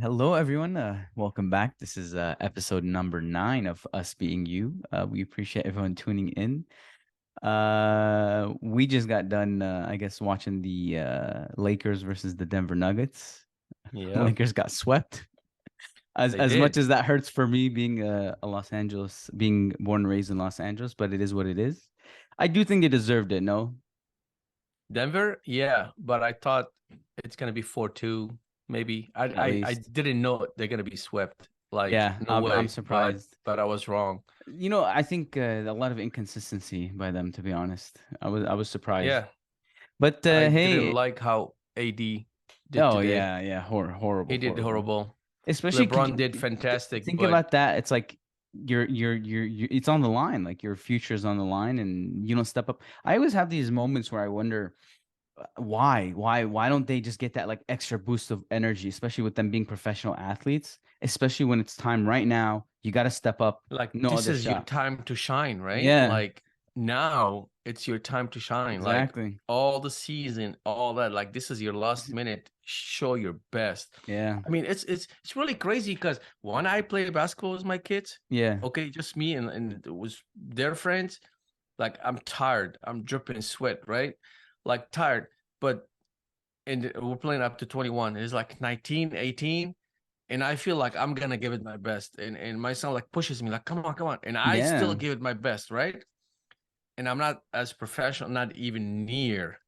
Hello, everyone. Welcome back. This is episode number 9 of Us Being You. We appreciate everyone tuning in. We just got done, I guess, watching the Lakers versus the Denver Nuggets. Yep, Lakers got swept. As they as much did. as that hurts for me, being a Los Angeles, being born and raised in Los Angeles, but it is what it is. I do think they deserved it. No, Denver, yeah, but I thought it's gonna be 4-2, maybe. I at I, I least. didn't know they're gonna be swept. Like, Yeah, no I'm way. But surprised. but I was wrong. I think a lot of inconsistency by them, to be honest. I was surprised. Yeah, But I didn't hey, like how AD did oh today. yeah, yeah, horrible, He did horrible. horrible. Especially LeBron did fantastic, think but about that. It's like it's on the line. Like your future's on the line, and you don't step up. I always have these moments where I wonder why don't they just get that like extra boost of energy, especially with them being professional athletes, especially when it's time right now. You got to step up. like No this other is your shot. time to shine, right? Yeah, Like now it's your time to shine. Like exactly. all the season, all that. Like this is your last minute. Show your best. Yeah, I mean, it's really crazy because when I play basketball with my kids, yeah. okay, just me and it was their friends. Like I'm tired. I'm dripping sweat, right? Like tired. But and we're playing up to 21. It's like 19, 18 and I feel like I'm gonna give it my best. And my son like pushes me, like, come on, come on. And I Yeah. still give it my best, right? And I'm not as professional, not even near,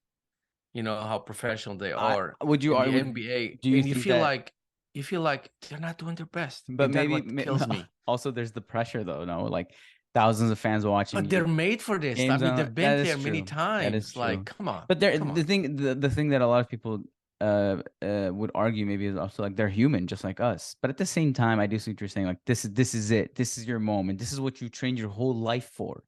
how professional they I are would you in I the would NBA. do you And you think feel that like you feel like they're not doing their best. but And that's maybe what kills me. also there's the pressure though, no? Like thousands of fans watching But you. they're made for this. I Games mean, on they've been that is there many true. That is times. Like, true. come on, But there come on. the thing that a lot of people would argue maybe is also like they're human just like us. But at the same time, I do see what you're saying. Like this is it. This is your moment. This is what you trained your whole life for.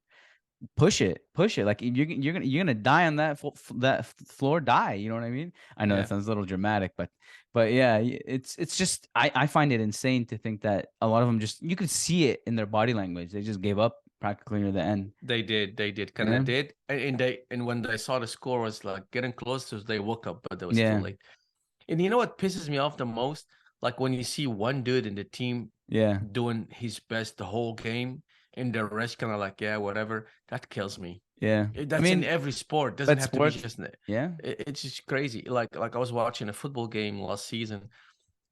Push it. Like you're gonna die on that floor. Die. You know what I mean? I know that Yeah. sounds a little dramatic, but yeah, it's just I find it insane to think that a lot of them just you could see it in their body language. They just gave up practically near the end. They did, kind Yeah, of did. And when they saw the score was like getting closer, they woke up, but it was too yeah, late. And you know what pisses me off the most? Like when you see one dude in the team yeah, doing his best the whole game, and the rest kind of like, yeah, whatever. That kills me. yeah. I That's in mean, every sport. Doesn't but have to be sports, just yeah, it's just crazy. Like I was watching a football game last season,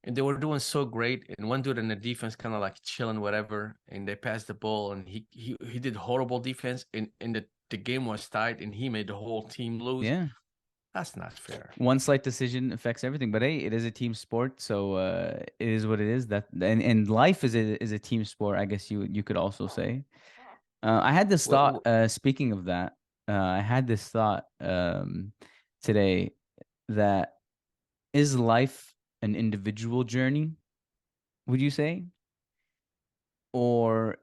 and they were doing so great. And one dude in the defense kind of like chilling, whatever, and they passed the ball, and he did horrible defense, and the game was tied, and he made the whole team lose. yeah. That's not fair. One slight decision affects everything. But hey, it is a team sport, so it is what it is. That and life is a team sport. I guess you could also say. I had this What, thought. what Speaking of that, I had this thought today that is life an individual journey? Would you say, or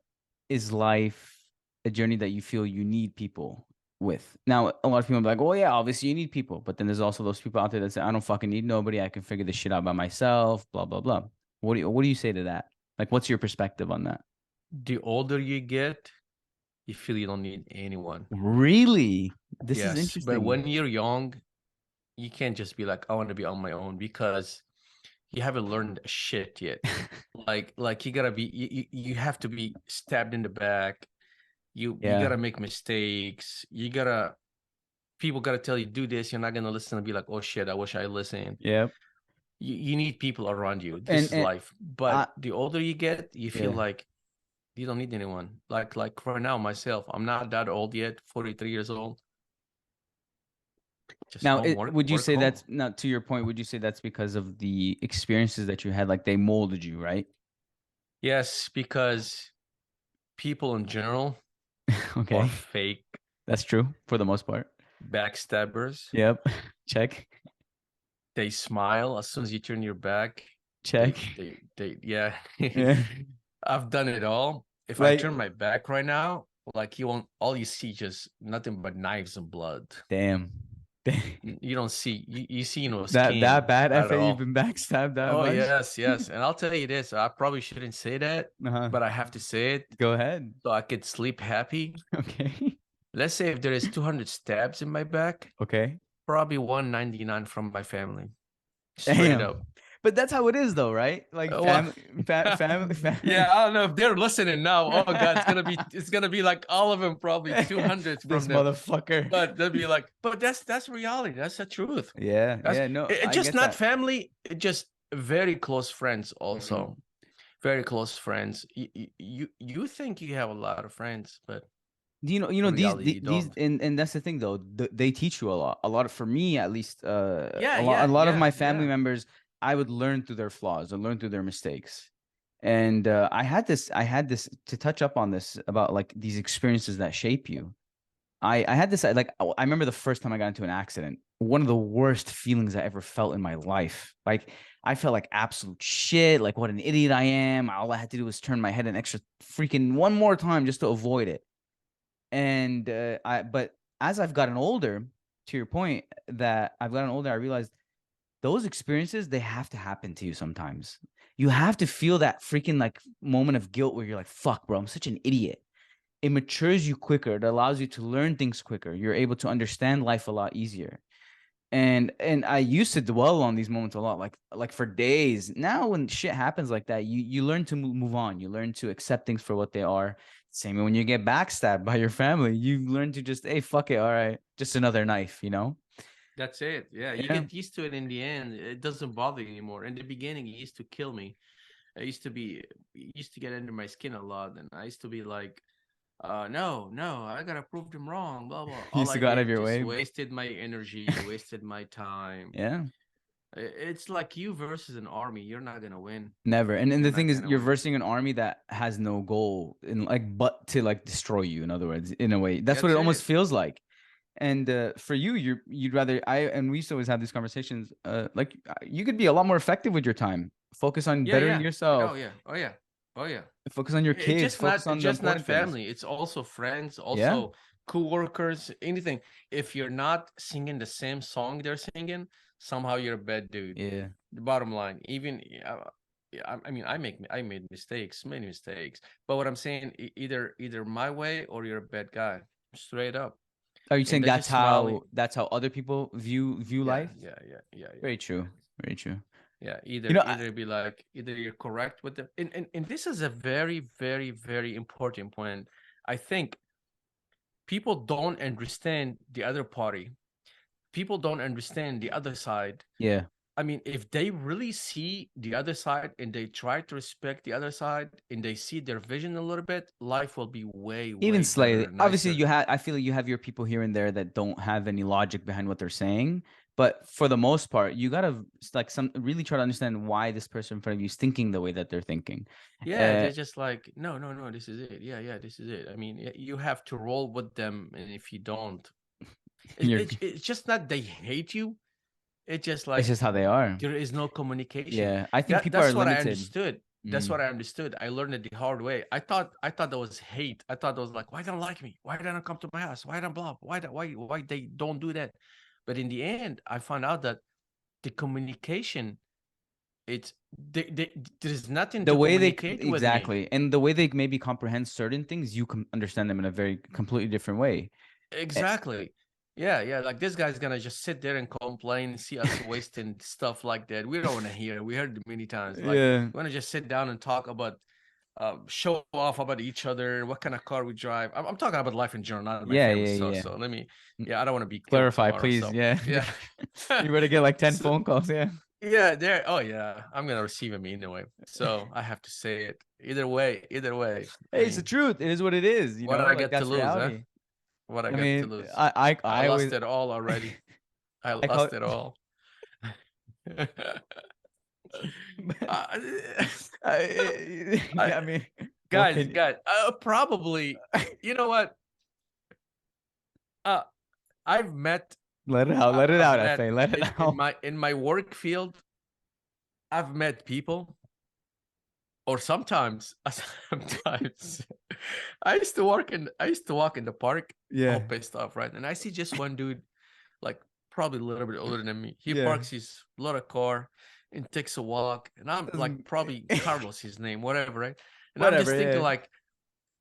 is life a journey that you feel you need people with? Now, a lot of people are like, "Oh yeah, obviously you need people," but then there's also those people out there that say, "I don't fucking need nobody. I can figure this shit out by myself." Blah blah blah. What do you say to that? Like, what's your perspective on that? the older you get, you feel you don't need anyone. Really, this is Yes, but interesting. when you're young, you can't just be like, I want to be on my own because you haven't learned shit yet. Like you gotta be you have to be stabbed in the back. You Yeah. gotta make mistakes. You gotta people gotta tell you do this. You're not gonna listen and be like, oh shit, I wish I listened. Yep. You need people around you. This is And life. I But the older you get, you feel yeah. like you don't need anyone. Like for now, myself, I'm not that old yet, 43 years old. Just Now, home work, would you work say home. that's now to your point? Would you say that's because of the experiences that you had, like they molded you, right? Yes, because people in general are Okay, fake that's true for the most part. backstabbers. Yep. Check. They smile as soon as you turn your back. Check. Yeah. Yeah. I've done it all. If I Like, turn my back right now, like you won't, all you see just nothing but knives and blood. damn. Damn. You don't see, you see, That skin, bad, not at FA, you've all. been backstabbed that Oh, much? yes, yes. And I'll tell you this, I probably shouldn't say that, Uh-huh. but I have to say it Go ahead. so I could sleep happy. Okay. Let's say if there is 200 stabs in my back, Okay. probably 199 from my family. Straight Damn. up. But that's how it is, though, right? Like Well, family. yeah, I don't know if they're listening now. Oh God, it's gonna be like all of them, probably 200 This from them. motherfucker. But they'll be like, but that's reality. That's the truth. Yeah, That's yeah, no, it, I just get not that. family. It just very close friends. Mhm. Also, very close friends. You think you have a lot of friends, but You know in these reality, the- you these don't. and that's the thing though. They teach you a lot. A lot for me at least. Yeah, A yeah, lot of yeah, my family yeah. members, I would learn through their flaws and learn through their mistakes. And I had this to touch up on this about like these experiences that shape you. I had this like I remember the first time I got into an accident. One of the worst feelings I ever felt in my life. Like I felt like absolute shit. Like what an idiot I am. All I had to do was turn my head an extra freaking one more time just to avoid it. And but as I've gotten older, to your point, that I've gotten older, I realized those experiences they have to happen to you sometimes. You have to feel that freaking like moment of guilt where you're like, "Fuck, bro, I'm such an idiot." It matures you quicker. It allows you to learn things quicker. You're able to understand life a lot easier. And I used to dwell on these moments a lot, like for days. Now, when shit happens like that, you learn to move on. You learn to accept things for what they are. Same when you get backstabbed by your family, you learn to just, hey, fuck it, all right, just another knife, you know? That's it. Yeah, you Yeah, get used to it in the end. It doesn't bother you anymore. In the beginning, it used to kill me. It used to get under my skin a lot, and I used to be like, no, no, I gotta prove them wrong, blah blah. you All used to I go out of did your just way. wasted my energy, wasted my time. Yeah. It's like you versus an army. You're not gonna win. Never. And You're the not thing is, gonna you're win. versing an army that has no goal in like but to like destroy you, in other words, in a way. That's what That's it almost it. feels like. And for you, you'd rather I and we used to always have these conversations. Like you could be a lot more effective with your time. Focus on Yeah, bettering yeah. Oh yourself. yeah. Oh yeah. Oh yeah. Focus on your It's kids. Focus on the just not important things. family. It's also friends, Yeah. also coworkers, anything. If you're not singing the same song they're singing, somehow you're a bad dude. Yeah. The bottom line, even yeah, I mean, I made mistakes, many mistakes. But what I'm saying, either my way or you're a bad guy, straight up. Are you And saying they're just smiling. that's how other people view Yeah, life? yeah, yeah, yeah, yeah, Very yeah. true. Very true. Yeah, You know, either be like either you're correct with them, and this is a very very very important point. I think people don't understand the other party. People don't understand the other side. yeah. I mean, if they really see the other side and they try to respect the other side and they see their vision a little bit, life will be way Even way slightly. better, Obviously, nicer. I feel like you have your people here and there that don't have any logic behind what they're saying. But for the most part, you gotta like some really try to understand why this person in front of you is thinking the way that they're thinking. Yeah, Uh, they're just like, no, no, no, this is it. Yeah, yeah, this is it. I mean, you have to roll with them, and if you don't, you're it's just not they hate you. It's just it's like just how they are. there is no communication. Yeah, I think people are That's what I limited. understood. That's Mm. what I understood. I learned it the hard way. I thought that was hate. I thought that was like, why don't like me? Why don't come to my house? Why don't blah? Why they don't do that? But in the end, I found out that the communication, it's there's nothing The to way they communicate with me. exactly, and the way they maybe comprehend certain things, you can understand them in a very completely different way. Eh, Exactly. Yeah, yeah. Like this guy's gonna just sit there and complain, see us wasting stuff like that. We don't want to hear it. We heard it many times. Like Yeah, we want to just sit down and talk about, show off about each other, what kind of car we drive. I'm talking about life in general, not my yeah, family yeah, stuff. yeah. So let me, Mm, yeah, I don't want to be killed clarify, tomorrow. please. So Yeah, yeah, you better get like 10 so, phone calls. Yeah. yeah, there. Oh yeah, I'm gonna receive him anyway. So I have to say it. Either way, either way. I Hey, it's the mean, truth. It is what it is. You what know, did I like get to that's lose, huh? reality. What I I got to mean, lose? I I always lost it all already. I I call lost it all. Uh, I, I mean, what guys, can you guys, probably. You know what? Uh, I've met, let it out? Let it I've out, met FA. Let it out. in my work field. I've met people, or sometimes, sometimes, I used to walk in the park, all Yeah. pissed off, right? And I see just one dude, like probably a little bit older than me. He Yeah. parks his little car and takes a walk, and I'm like Doesn't- probably Carlos, his name, whatever, right? And I'm Whatever. just thinking Yeah. like,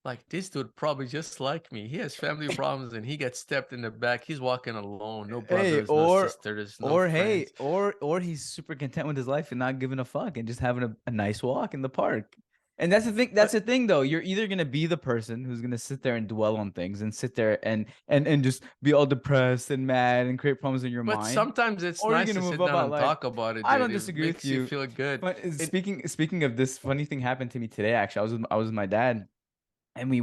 like this dude probably just like me. He has family problems and he gets stepped in the back. He's walking alone, no Hey, brothers, no sisters, no hey, friends. or he's super content with his life and not giving a fuck and just having a nice walk in the park. And that's the thing. That's But the thing, though. You're either gonna be the person who's gonna sit there and dwell on things and sit there and just be all depressed and mad and create problems in your but mind, sometimes it's or you're nice gonna to move sit down about and life. talk about it, I dude. don't It disagree with makes you you. feel good. But It speaking of this, funny thing happened to me today. Actually, I was with my dad, and we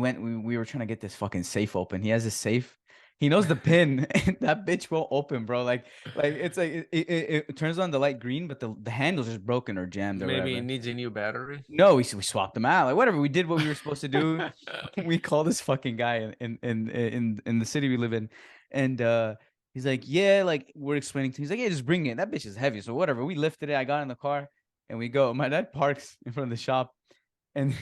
were trying to get this fucking safe open. He has a safe. He knows the pin, and that bitch won't open, bro. Like it's like it turns on the light green, but the handle's just broken or jammed or maybe it whatever. needs a new battery. No, we swapped them out. Like whatever. We did what we were supposed to do. We call this fucking guy in the city we live in, and he's like, yeah, like we're explaining to him. He's like, yeah, just bring it. That bitch is heavy, so whatever. We lifted it. I got in the car, and we go. My dad parks in front of the shop, and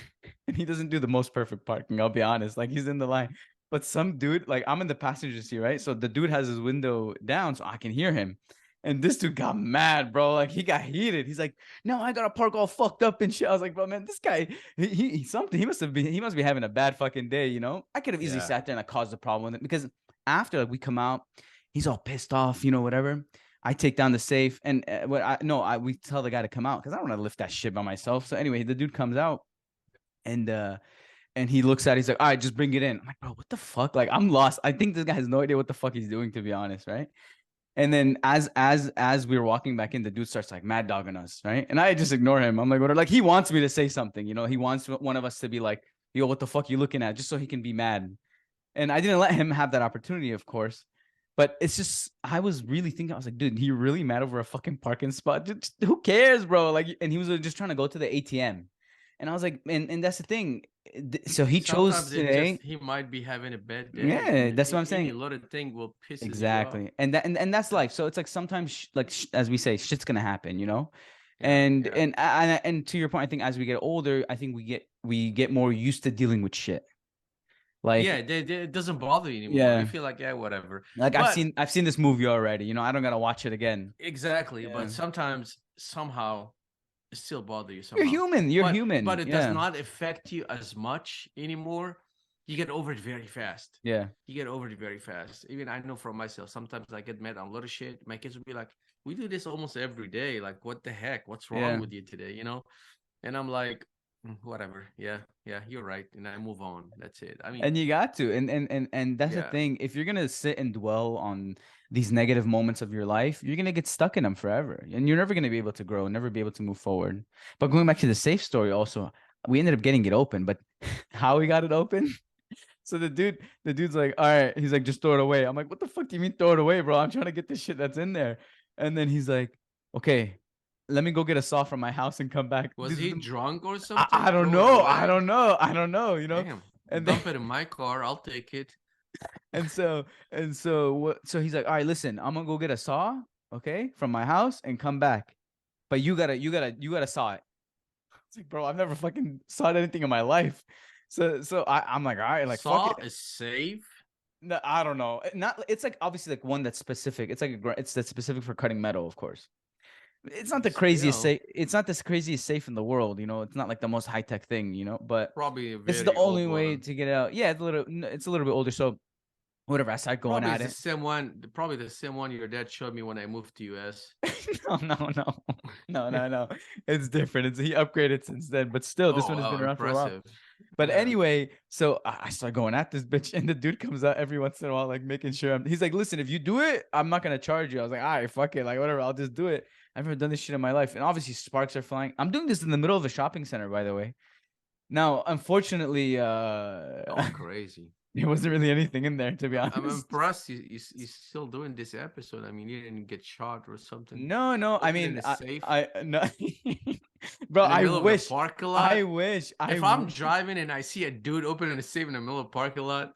and he doesn't do the most perfect parking. I'll be honest. Like he's in the line, but some dude, like I'm in the passenger seat, right? So the dude has his window down, so I can hear him. And this dude got mad, bro. Like he got heated. He's like, "No, I gotta park all fucked up and shit." I was like, "Bro, man, this guy, something. He must be having a bad fucking day, you know." I could have easily Yeah. sat there and I caused a problem with it because after like we come out, he's all pissed off, you know, whatever. I take down the safe and what I no, I we tell the guy to come out because I don't want to lift that shit by myself. So anyway, the dude comes out and he looks at it, he's like, all right, just bring it in. I'm like, bro, what the fuck? Like, I'm lost. I think this guy has no idea what the fuck he's doing, to be honest, right? And then as we were walking back in, the dude starts like mad dogging us, right? And I just ignore him. I'm like, what? Like he wants me to say something, you know? He wants one of us to be like, yo, what the fuck you looking at? Just so he can be mad. And I didn't let him have that opportunity, of course. But it's just, I was really thinking, I was like, dude, he really mad over a fucking parking spot? Just, who cares, bro? Like, and he was just trying to go to the ATM. And I was like, and that's the thing. So he chose Sometimes it just today. he might be having a bad day, Yeah, and that's what I'm any saying. little thing will pisses you off. Exactly. And that's life. So it's like sometimes as we say, shit's gonna happen, you know? Yeah, yeah, And to your point, I think as we get older, I think we get more used to dealing with shit. yeah. Like, It doesn't bother you anymore. You yeah. feel like, yeah, whatever. Like But I've seen this movie already, you know, I don't gotta watch it again. exactly. But Yeah. sometimes somehow it still bother you You're somehow. human. You're But human. it does Yeah. not affect you as much anymore. You get over it very fast. Yeah. You get over it very fast. Even I know from myself, sometimes I get mad on little shit. My kids will be like, we do this almost every day. Like, what the heck? What's wrong Yeah. with you today? You know? And I'm like, whatever. Yeah, yeah, you're right. And I move on. That's it. I mean, And you got to. And that's the yeah, thing. If you're gonna sit and dwell on these negative moments of your life, you're gonna get stuck in them forever. And you're never gonna be able to grow, never be able to move forward. But going back to the safe story also, we ended up getting it open, but how we got it open? So the dude's like, all right, he's like, just throw it away. I'm like, what the fuck do you mean throw it away, bro? I'm trying to get this shit that's in there. And then he's like, okay, let me go get a saw from my house and come back. was he drunk or I something? don't Throw it know. I away. don't know. I don't know, you know? Damn, And then dump it in my car. I'll take it. and so so he's like, all right, listen, I'm gonna go get a saw, okay, from my house and come back. But you gotta saw it. It's like, bro, I've never fucking sawed anything in my life. So I'm like, all right, like fuck Saw it. is safe. No, I don't know. Not it's like obviously like one that's specific. It's like it's that's specific for cutting metal, of course. It's not the craziest Still, safe. It's not this craziest safe in the world, you know. It's not like the most high tech thing, you know. But probably a this is the very only old way one. to get out. Yeah, it's a little bit older. So whatever, I start going Probably at is the it. same one. Probably the same one your dad showed me when I moved to US. No, no, no, no. It's different. It's he upgraded since then, but still, this Oh one has been wow, around for a while. impressive. But Yeah. anyway, so I start going at this bitch, and the dude comes out every once in a while, like making sure he's like, listen, if you do it, I'm not gonna charge you. I was like, all right, fuck it, like whatever, I'll just do it. I've never done this shit in my life. And obviously sparks are flying. I'm doing this in the middle of a shopping center, by the way. Now, unfortunately, Going crazy. there wasn't really anything in there, to be I'm honest. impressed you still doing this episode. I mean, you didn't get shot or something. No, no, I Open in mean, a safe I no, bro, in the middle of the parking lot. If I'm driving and I see a dude opening a safe in the middle of the parking lot,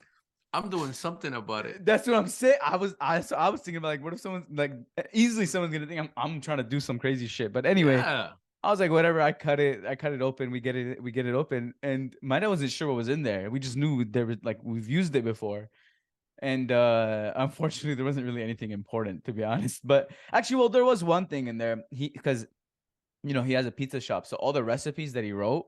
I'm doing something about it. That's what I'm saying. I was thinking about like, what if someone's like, easily someone's gonna think I'm trying to do some crazy shit. But anyway, Yeah. I was like, whatever. I cut it open. We get it open. And my dad wasn't sure what was in there. We just knew there was like we've used it before. And unfortunately, there wasn't really anything important, to be honest. But actually, well, there was one thing in there. Because he has a pizza shop, so all the recipes that he wrote,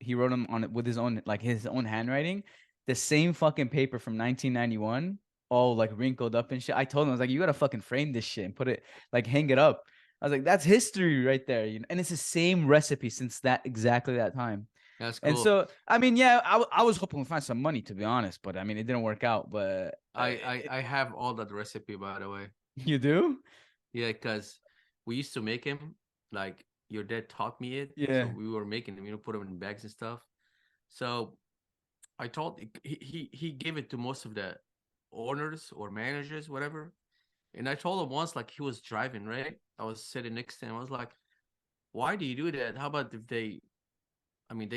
he wrote them on it with his own, like his own handwriting, the same fucking paper from 1991, all like wrinkled up and shit. I told him, I was like, you gotta fucking frame this shit and put it, like, hang it up. I was like, that's history right there, you know. And it's the same recipe since that exactly that time. That's And cool. so, I mean, yeah, I was hoping to find some money, to be honest, but I mean, it didn't work out. But I have all that recipe, by the way. you do, Yeah, because we used to make him, like your dad taught me it. So yeah, we were making them, put them in bags and stuff. So I told he gave it to most of the owners or managers, whatever. And I told him once, like he was driving, right? I was sitting next to him. I was like, "Why do you do that? How about if they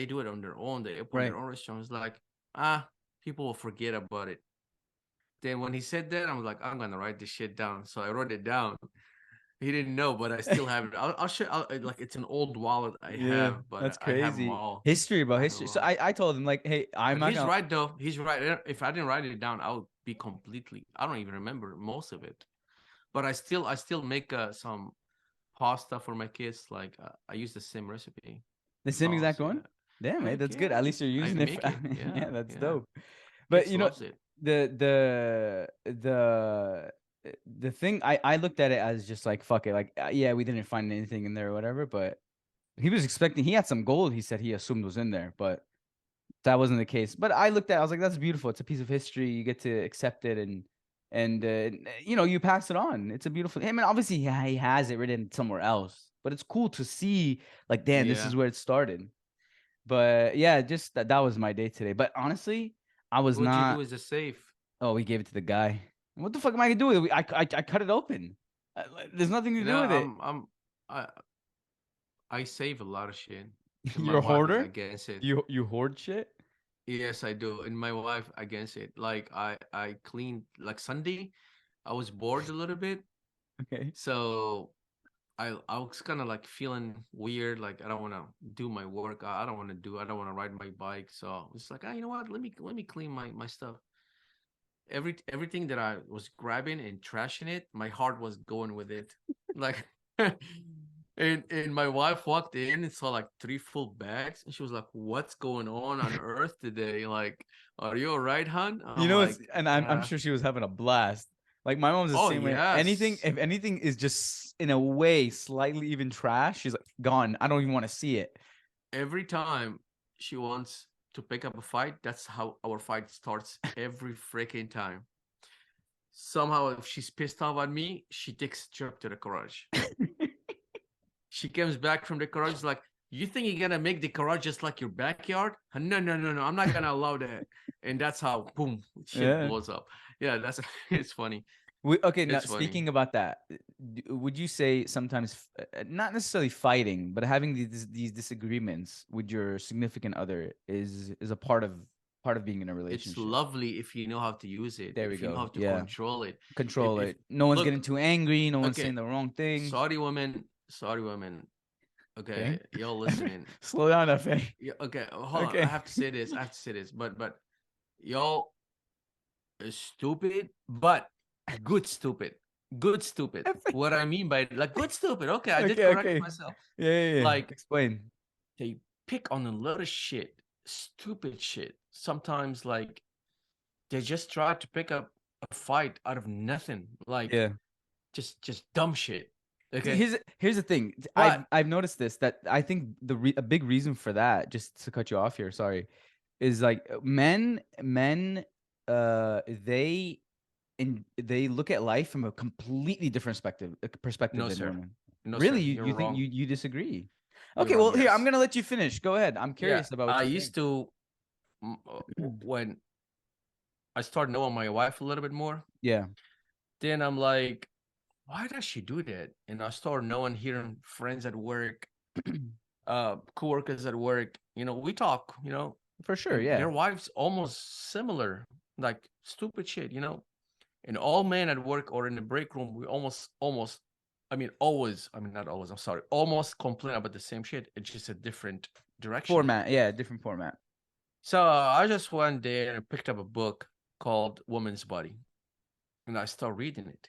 do it on their own. They open right. their own restaurant." It's like, people will forget about it. Then when he said that, I was like, I'm gonna write this shit down. So I wrote it down. He didn't know, but I still have it. I'll show. Like it's an old wallet I Yeah, have, but that's I have them crazy. all. History about I have history. them So all. I told him, like, hey, I'm But not he's gonna. right though. He's right. If I didn't write it down, I would be completely. I don't even remember most of it. But I still make some pasta for my kids. Like I use the same recipe, The same sauce. exact one? Yeah. Damn it, Heck that's good. At yeah. least you're I using it make for, it. yeah, Yeah. that's Yeah. dope. But Kids you know, loves it. the the thing, I looked at it as just like, fuck it, like, yeah, we didn't find anything in there or whatever, but he was expecting, he had some gold, he said he assumed was in there, but that wasn't the case. But I looked at it, I was like, that's beautiful. It's a piece of history. You get to accept it, and you know, you pass it on. It's a beautiful. I mean, obviously he has it written somewhere else, but it's cool to see, like, damn, this is Yeah. where it started. But yeah, just that was my day today. But honestly, I was What'd you not. do as a safe? Oh, we gave it to the guy. What the fuck am I gonna do with it? I cut it open. There's nothing to You do know, with it. I I save a lot of shit, and my You're a wife is hoarder. against it. You hoard shit. Yes, I do, and my wife against it. Like I cleaned like Sunday. I was bored a little bit, Okay. so I was kind of like feeling weird. Like I don't want to do my work. I don't want to do. I don't want to ride my bike. So it's like, you know what? Let me clean my stuff. Everything that I was grabbing and trashing it, my heart was going with it. Like and my wife walked in and saw like three full bags and she was like, "What's going on earth today? Like, are you all right, hon?" You I'm know, it's like, and I'm sure she was having a blast. Like my mom's the "Oh same way. Anything, yes." if anything is just in a way slightly even trash, she's like, gone. I don't even want to see it. Every time she wants to pick up a fight, that's how our fight starts every freaking time. Somehow if she's pissed off at me, she takes a trip to the garage. She comes back from the garage like, "You think you're gonna make the garage just like your backyard? No, no, no, no. I'm not gonna allow that." And that's how boom shit Yeah. blows up. Yeah, that's it's funny. Okay, now It's funny. speaking about that, would you say sometimes, not necessarily fighting, but having these disagreements with your significant other is a part of being in a It's relationship? lovely if you know how to use it, There we if you know go. how to Yeah, control it. control If it. No one's getting look, too angry. No one's okay, saying the wrong things. sorry women. Okay, Okay, y'all listening. slow down, Fa. Yeah, okay, hold on. I Okay. have to say this. I have to say this. But y'all is stupid, but good stupid. Good stupid. What I mean by like good stupid. Okay, I did Okay, correct okay. myself. Yeah, yeah, yeah. Like Explain. they pick on a lot of shit, stupid shit. Sometimes like they just try to pick up a fight out of nothing. Like Yeah. just dumb shit. See, Okay. here's the thing. But I've noticed this, that I think a big reason for that, just to cut you off here, sorry, is like men they they look at life from a completely different perspective no, than sir. women. No, Really, sir. You're you think wrong. you disagree? You're Okay, wrong. well, here, I'm Yes. gonna let you finish. Go ahead. I'm Yeah. curious about what I you think. used to when I started knowing my wife a little bit more, Yeah. then I'm like, why does she do that? And I started knowing, hearing friends at work, coworkers at work, we talk, For sure, and yeah. their wives almost similar, like stupid shit, and all men at work or in the break room, we almost, I mean, always, I mean, not always, I'm sorry, almost complain about the same shit. It's just a different direction. Format, yeah, different format. So I just went there and picked up a book called Woman's Body, and I started reading it.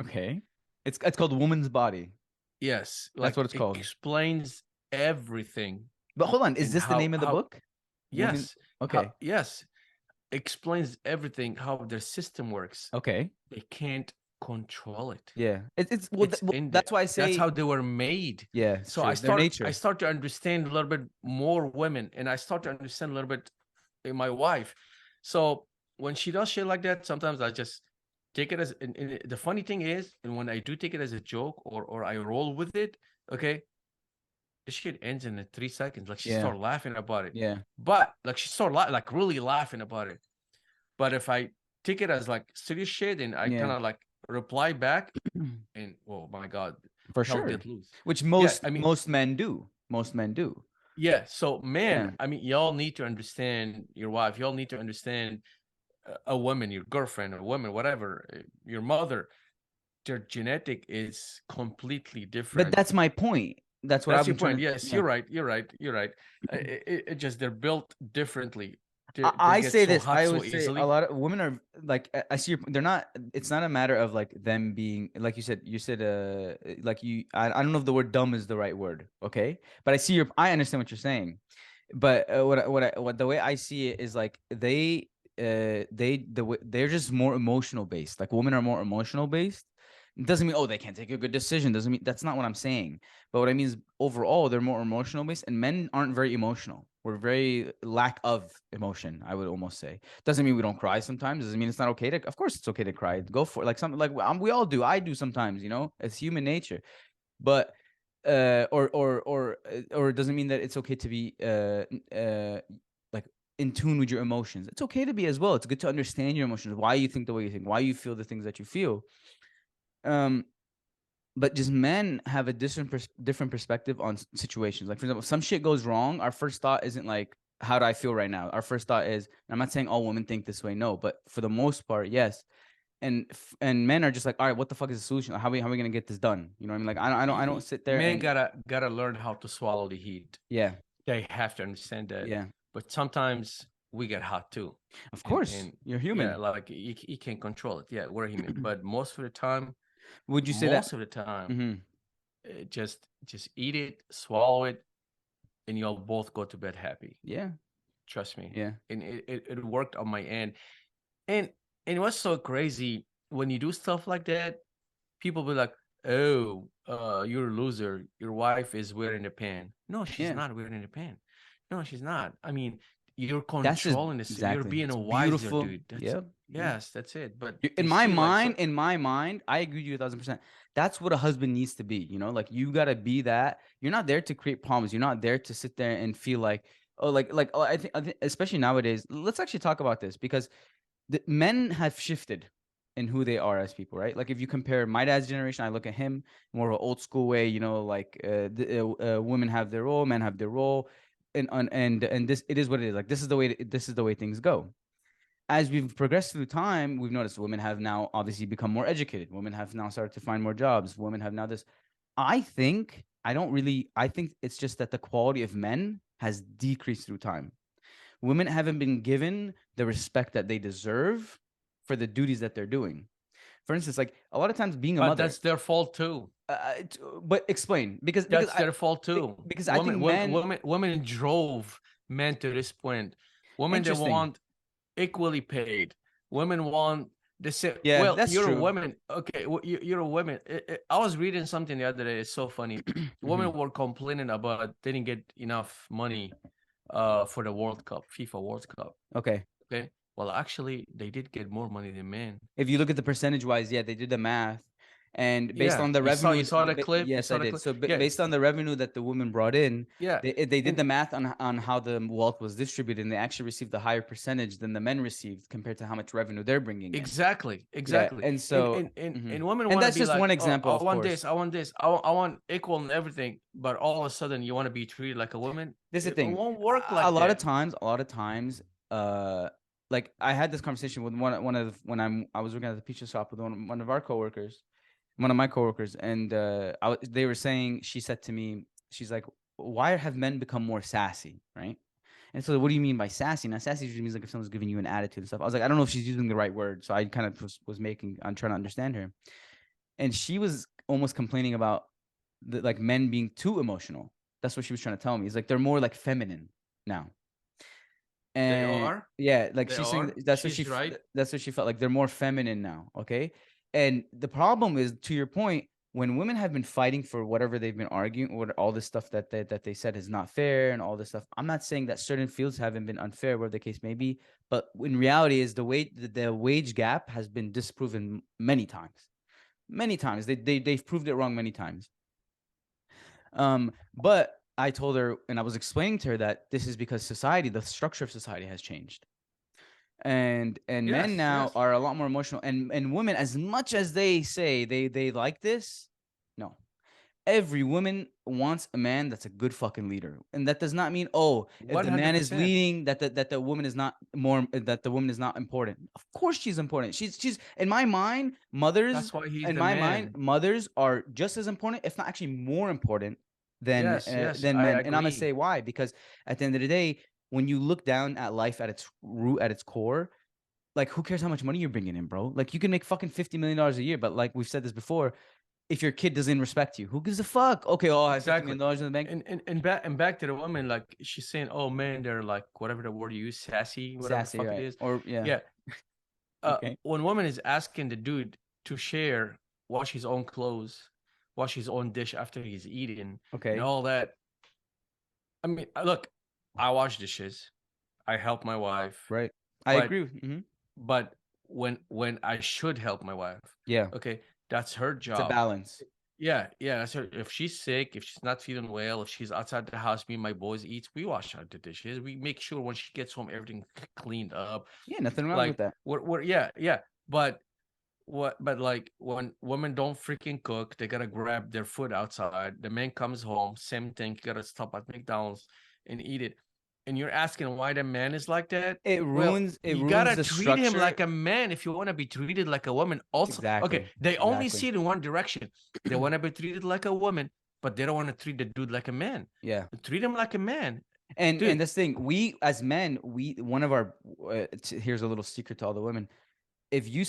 Okay. It's called Woman's Body. Yes, That's like what it's it called. explains everything But hold on, is and this the name of the how book? Women. yes, how Okay. yes, explains everything how their system works. Okay. They can't control it. Yeah. It's well, It's in there. that's why I That's say how they were made. yeah, it's So true. Their I nature. start to understand a little bit more women, and I start to understand a little bit in my wife. So when she does shit like that, sometimes I just take it as and the funny thing is, and when I do take it as a joke or I roll with it, okay, this shit ends in 3 seconds. Like she Yeah. start laughing about it, Yeah. but like she start like really laughing about it. But if I take it as like serious shit and I kind Yeah. of like reply back, and oh my god, For hell sure. get loose. Which Yeah, I mean, most men do. Most men do. yeah. So man, Yeah. I mean, y'all need to understand your wife. Y'all need to understand a woman, your girlfriend, a woman, whatever, your mother. Their genetic is completely But different. that's my point. That's what That's I've your been trying point. to. Yes, Yeah. you're right. You're right. You're right. It just they're built differently. They I get say so this. hot I so always say a easily. lot of women are like I see your, they're not. It's not a matter of like them being like you said. You said like you. I don't know if the word dumb is the right word. Okay, but I see your. I understand what you're saying. But what the way I see it is like they're just more emotional based. Like women are more emotional based. It doesn't mean oh they can't take a good decision. Doesn't mean that's not what I'm saying. But what I mean is overall they're more emotional based, and men aren't very emotional. We're very lack of emotion. I would almost say doesn't mean we don't cry sometimes. Doesn't mean it's not okay to. Of course it's okay to cry. Go for it. Like something like we all do. I do sometimes. You know, it's human nature. But or it doesn't mean that it's okay to be like in tune with your emotions. It's okay to be as well. It's good to understand your emotions, why you think the way you think, why you feel the things that you feel. um but just men have a different perspective on situations. Like for example, if some shit goes wrong, our first thought isn't like how do I feel right now. Our first thought is, I'm not saying all women think this way, no, but for the most part, yes. And men are just like, all right, what the fuck is the solution? How are we gonna get this done? You know what I mean? Like I don't sit there Men and gotta learn how to swallow the heat. yeah. They have to understand that. Yeah, But sometimes we get hot too, of and course, you're yeah, human. like you can't control it. Yeah, we're human, but Would you say that? most of the time, Hmm. just eat it, swallow it, and you'll both go to bed happy. Yeah, Trust me, yeah, and it worked on my end. And what's so crazy when you do stuff like that, people be like, "Oh, you're a loser. Your wife is wearing a pan." No, she's yeah. not wearing a pan. No, she's not. I mean, you're That's just controlling this. You're exactly. being It's a wiser beautiful. dude. That's Yep. Yep. yes, that's it. But In you my see, like, mind, so I agree with you 1,000%. That's what a husband needs to be. You know, like you gotta be that. You're not there to create problems. You're not there to sit there and feel like, oh, oh, I think, especially nowadays. Let's actually talk about this because the men have shifted in who they are as people, right? Like if you compare my dad's generation, I look at him more of an old school way. You know, like women have their role, men have their role, and this it is what it is. Like this is the way things go. As we've progressed through time, we've noticed women have now obviously become more educated. Women have now started to find more jobs. Women have now this. I think it's just that the quality of men has decreased through time. Women haven't been given the respect that they deserve for the duties that they're doing. For instance, like a lot of times being a but mother. that's their fault too. But explain That's their fault too. because I think men Women drove men to this point. Women that interesting. want equally paid. Women want the same. Yeah, Well, that's you're a true. woman. Okay, you're a woman. I was reading something the other day. It's so funny. Hmm. Women were complaining about they didn't get enough money for the World Cup, FIFA World Cup. Okay. Okay. Well, actually, they did get more money than men. If you look at the percentage wise, yeah, they did the math, and based Yeah, on the you revenue, saw the clip. You yes, I saw the did. clip. So Yeah, based on the revenue that the women brought in, yeah, they did and the math on how the wealth was distributed, and they actually received a higher percentage than the men received compared to how much revenue they're bringing in. exactly, Yeah, exactly. and And so, mhm. women And want to that's be just one like, oh, example, I of want course. this, I want this, I want equal in everything, but all of a sudden you want to be treated like a woman. This is the It thing. won't work A like lot of that. times, uh, like I had this conversation with one of when I was working at the pizza shop with one of our coworkers, one of my coworkers, and they were saying, she said to me, she's like, why have men become more sassy, right? And so, what do you mean by sassy? Now, sassy usually means like if someone's giving you an attitude and stuff. I was like, I don't know if she's using the right word, so I kind of I'm trying to understand her, and she was almost complaining about like men being too emotional. That's what she was trying to tell me. It's like they're more like feminine now. They And are. yeah, like They she's saying are. She's right. that's what she felt like they're more feminine now. Okay. And the problem is, to your point, when women have been fighting for whatever they've been arguing, or all this stuff that they said is not fair and all this stuff. I'm not saying that certain fields haven't been unfair, whatever the case may be, but in reality is the wage gap has been disproven many times. Many times. They've proved it wrong many times. But I told her, and I was explaining to her, that this is because society, the structure of society has changed. And men Yes, now yes. are a lot more emotional, and women, as much as they say they like this, no, every woman wants a man that's a good fucking leader. And that does not mean, oh, if the man is 100%. leading, that the woman is not more, that the woman is not important. Of course she's important. She's in my mind, That's why he's in the my mind, man. mothers are just as important, if not actually more important Yes, yes, than I men. And I'm gonna agree. say why. Because at the end of the day, when you look down at life at its root, at its core, like, who cares how much money you're bringing in, bro? Like, you can make fucking $50 million a year, but like we've said this before, if your kid doesn't respect you, who gives a fuck? Okay, oh, I have $50 Exactly. million in the bank. And back to the woman, like she's saying, oh man, they're like whatever the word you use, sassy, whatever the Sassy, fuck it right? is. Or yeah, Yeah. okay, When woman is asking the dude to share, wash his own clothes, wash his own dish after he's eaten, and okay, all that. I mean, look, I wash dishes, I help my wife, right. I but agree. but when I should help my wife, Yeah, okay, that's her it's a job. balance. Yeah, yeah. That's her. If she's sick, if she's not feeling well, if she's outside the house, me and my boys eat, we wash out the dishes. We make sure when she gets home, everything cleaned up. Yeah, nothing wrong with Like that. we're yeah, yeah. But but like when women don't freaking cook, they gotta grab their food outside. The man comes home, same thing. You gotta stop at McDonald's and eat it. And you're asking why the man is like that? Well, It you ruins gotta the treat him structure. like a man if you want to be treated like a woman. Also, okay, Exactly, they only exactly. see it in one direction. They want to be treated like a woman, but they don't want to treat the dude like a man. Yeah. Treat him like a man, And dude. this thing, we as men, we one of our here's a little secret to all the women. If you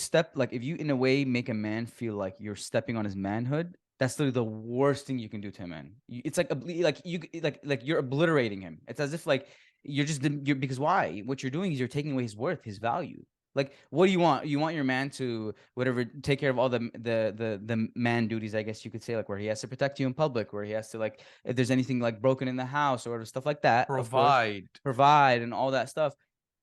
in a way make a man feel like you're stepping on his manhood, that's literally the worst thing you can do to a man. It's like like you're obliterating him. It's as if like you're because why? What you're doing is you're taking away his worth, his value. Like, what do you want? You want your man to whatever take care of all the man duties, I guess you could say, like where he has to protect you in public, where he has to, like, if there's anything like broken in the house or stuff like that, of course, Provide. provide and all that stuff.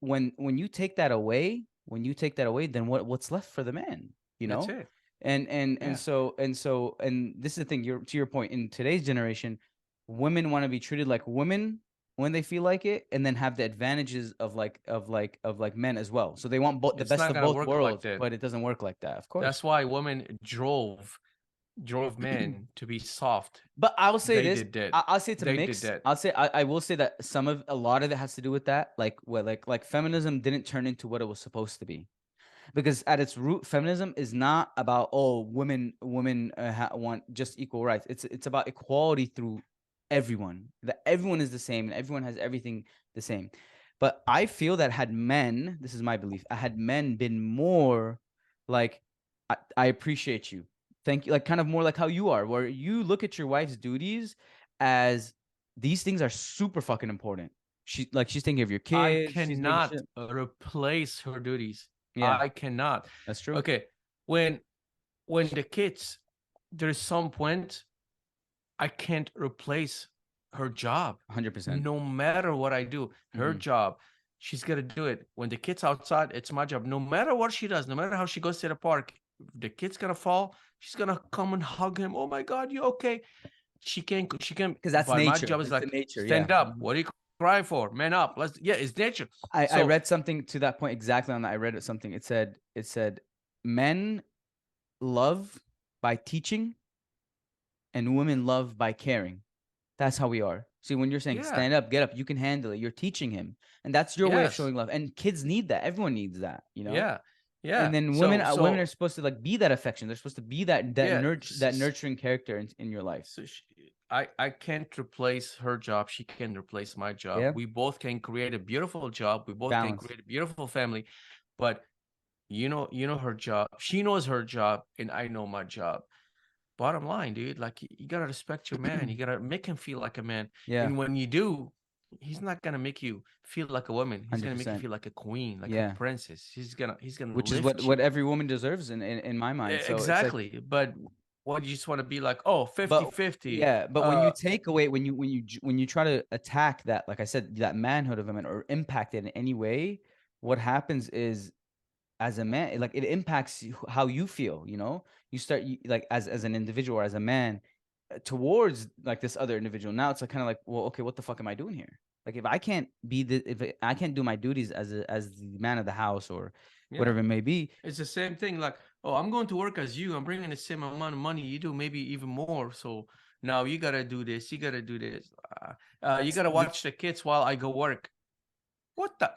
When you take that away, then what's left for the man, you That's know? it. And Yeah. so this is the thing, you're to your point, in today's generation, women want to be treated like women when they feel like it, and then have the advantages of men as well. So they want the It's best not of gonna both work like worlds, that. but it doesn't work like that, of course. That's why women drove men to be soft. But I will say They this. did that. I'll say it's a They did mix. that. I will say that a lot of it has to do with that. Like feminism didn't turn into what it was supposed to be, because at its root, feminism is not about, oh, women want just equal rights. It's about equality through everyone. That everyone is the same and everyone has everything the same. But I feel that had men, this is my belief, had men been more like, I appreciate you, thank you, like kind of more like how you are, where you look at your wife's duties as, these things are super fucking important. She's taking care of your I kids, she's making cannot sure. replace her duties. Yeah, I cannot. that's true. Okay. When when the kids, there's some point I can't replace her job. 100%. No matter what I do, her Mm-hmm. job, she's gonna do it. When the kid's outside, it's my job. No matter what she does, no matter how she goes to the park, if the kid's gonna fall, she's gonna come and hug him. Oh my God, you okay? She can, Because that's but my nature. job is It's the like, nature. Yeah. stand up. Mhm. What are you crying for? Man up. Yeah, it's nature. I So read something to that point exactly on that. I read it something. It said men love by teaching and women love by caring. That's how we are. See, when you're saying yeah, stand up, get up, you can handle it. You're teaching him, and that's your way of yes, showing love. And kids need that. Everyone needs that, you know. yeah, And yeah. then So women are so supposed to like be that affection. They're supposed to be yeah, that nurturing character in your life. so I can't replace her job. She can replace my job. Yeah, We both can create a beautiful job. We both can balance. create a beautiful family. But you know her job. She knows her job, and I know my job. bottom line, dude. Like you gotta respect your man. You gotta make him feel like a man. Yeah, And when you do, he's not gonna make you feel like a woman. He's gonna make you 100%. feel like a queen, like a Yeah, princess. He's gonna which is what lift you. every woman deserves in my mind. So it's like, Exactly. But what you just want to be like, oh, fifty but fifty. yeah, but when you take away, when you try to attack that, like I said, that manhood of a man or impact it in any way, what happens is, as a man, like it impacts how you feel. You start like as an individual or as a man, towards like this other individual. Now it's like kind of like, well, okay, what the fuck am I doing here? Like if I can't be if I can't do my duties as the man of the house or Yeah. whatever it may be. It's the same thing. Like, oh, I'm going to work as you. I'm bringing the same amount of money you do, maybe even more. So now you gotta do this. You gotta do this. You gotta watch the kids while I go work. What the?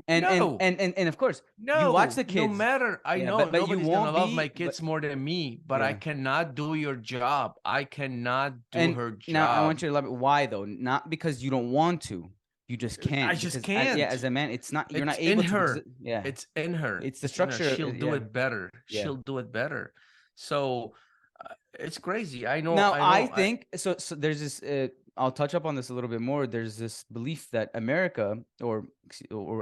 No, And of course you watch no. the No kids. matter. I Yeah, know but you nobody's gonna won't love my be. But kids more than me, but I yeah. cannot do your job. I cannot do And her now I job. want you to elaborate why though. Not because you don't want to. You just I can't just because yeah, can't. as a man, it's not, you're It's not in able to because her. yeah, It's in her. it's the It's in her. structure. She'll do Yeah, it better. yeah. She'll do it better. So it's crazy. I know. Now, I I know. think so. So there's this. I'll touch up on this a little bit more. There's this belief that America, or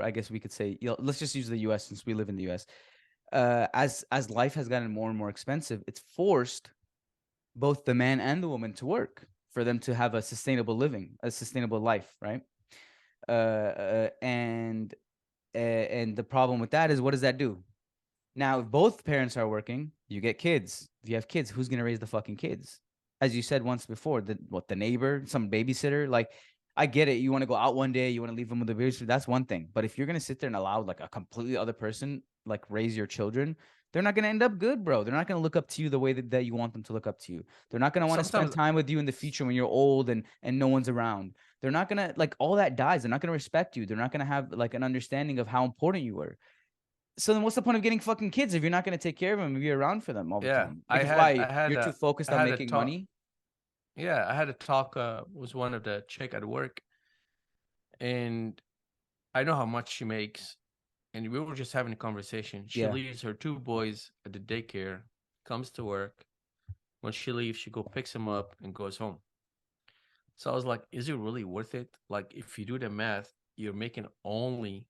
I guess we could say, let's just use the U.S. since we live in the U.S. As life has gotten more and more expensive, it's forced both the man and the woman to work for them to have a sustainable living, a sustainable life, right? And the problem with that is, what does that do? Now, if both parents are working, you get kids. If you have kids, who's gonna raise the fucking kids? As you said once before, the neighbor, some babysitter. Like, I get it. You want to go out one day, you want to leave them with the babysitter. That's one thing. But if you're gonna sit there and allow like a completely other person like raise your children, they're not gonna end up good, bro. They're not gonna look up to you the way that you want them to look up to you. They're not gonna want to spend Sometimes, time with you in the future when you're old and no one's around. They're not gonna, like, all that dies. They're not gonna respect you. They're not gonna have like an understanding of how important you were. So then what's the point of getting fucking kids if you're not going to take care of them and be around for them all the yeah. time? Because why? You're too I focused on had a making talk. money? Yeah, I had a talk. Was one of the chick at work, and I know how much she makes, and we were just having a conversation. She Yeah. leaves her two boys at the daycare, comes to work. When she leaves, she go picks them up and goes home. So I was like, is it really worth it? Like, if you do the math, you're making only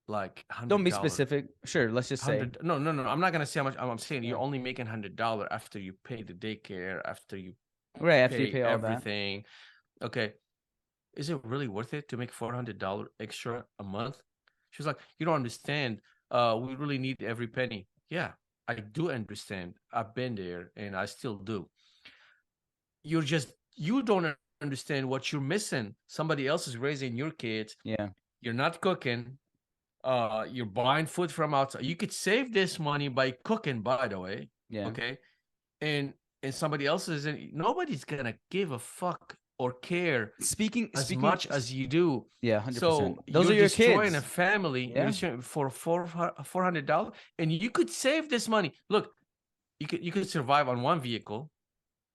like Don't be $100. specific. Sure, let's just say. Hundred? No, no, no. I'm not gonna say how much. I'm saying Yeah. you're only making $100 after you pay the daycare, after you Right after you pay pay all that. everything. Okay, is it really worth it to make $400 extra a month? She was like, you don't understand. We really need every penny. Yeah, I do understand. I've been there, and I still do. You don't understand what you're missing. Somebody else is raising your kids. Yeah. You're not cooking. You're buying food from outside. You could save this money by cooking, by the way. Yeah. Okay. And somebody else is in, nobody's gonna give a fuck or care as Speaking much as you do. yeah, 100%. So Those you're are your destroying a kids. family. You're Yeah. destroying for $400, and you could save this money. Look, you could survive on one vehicle.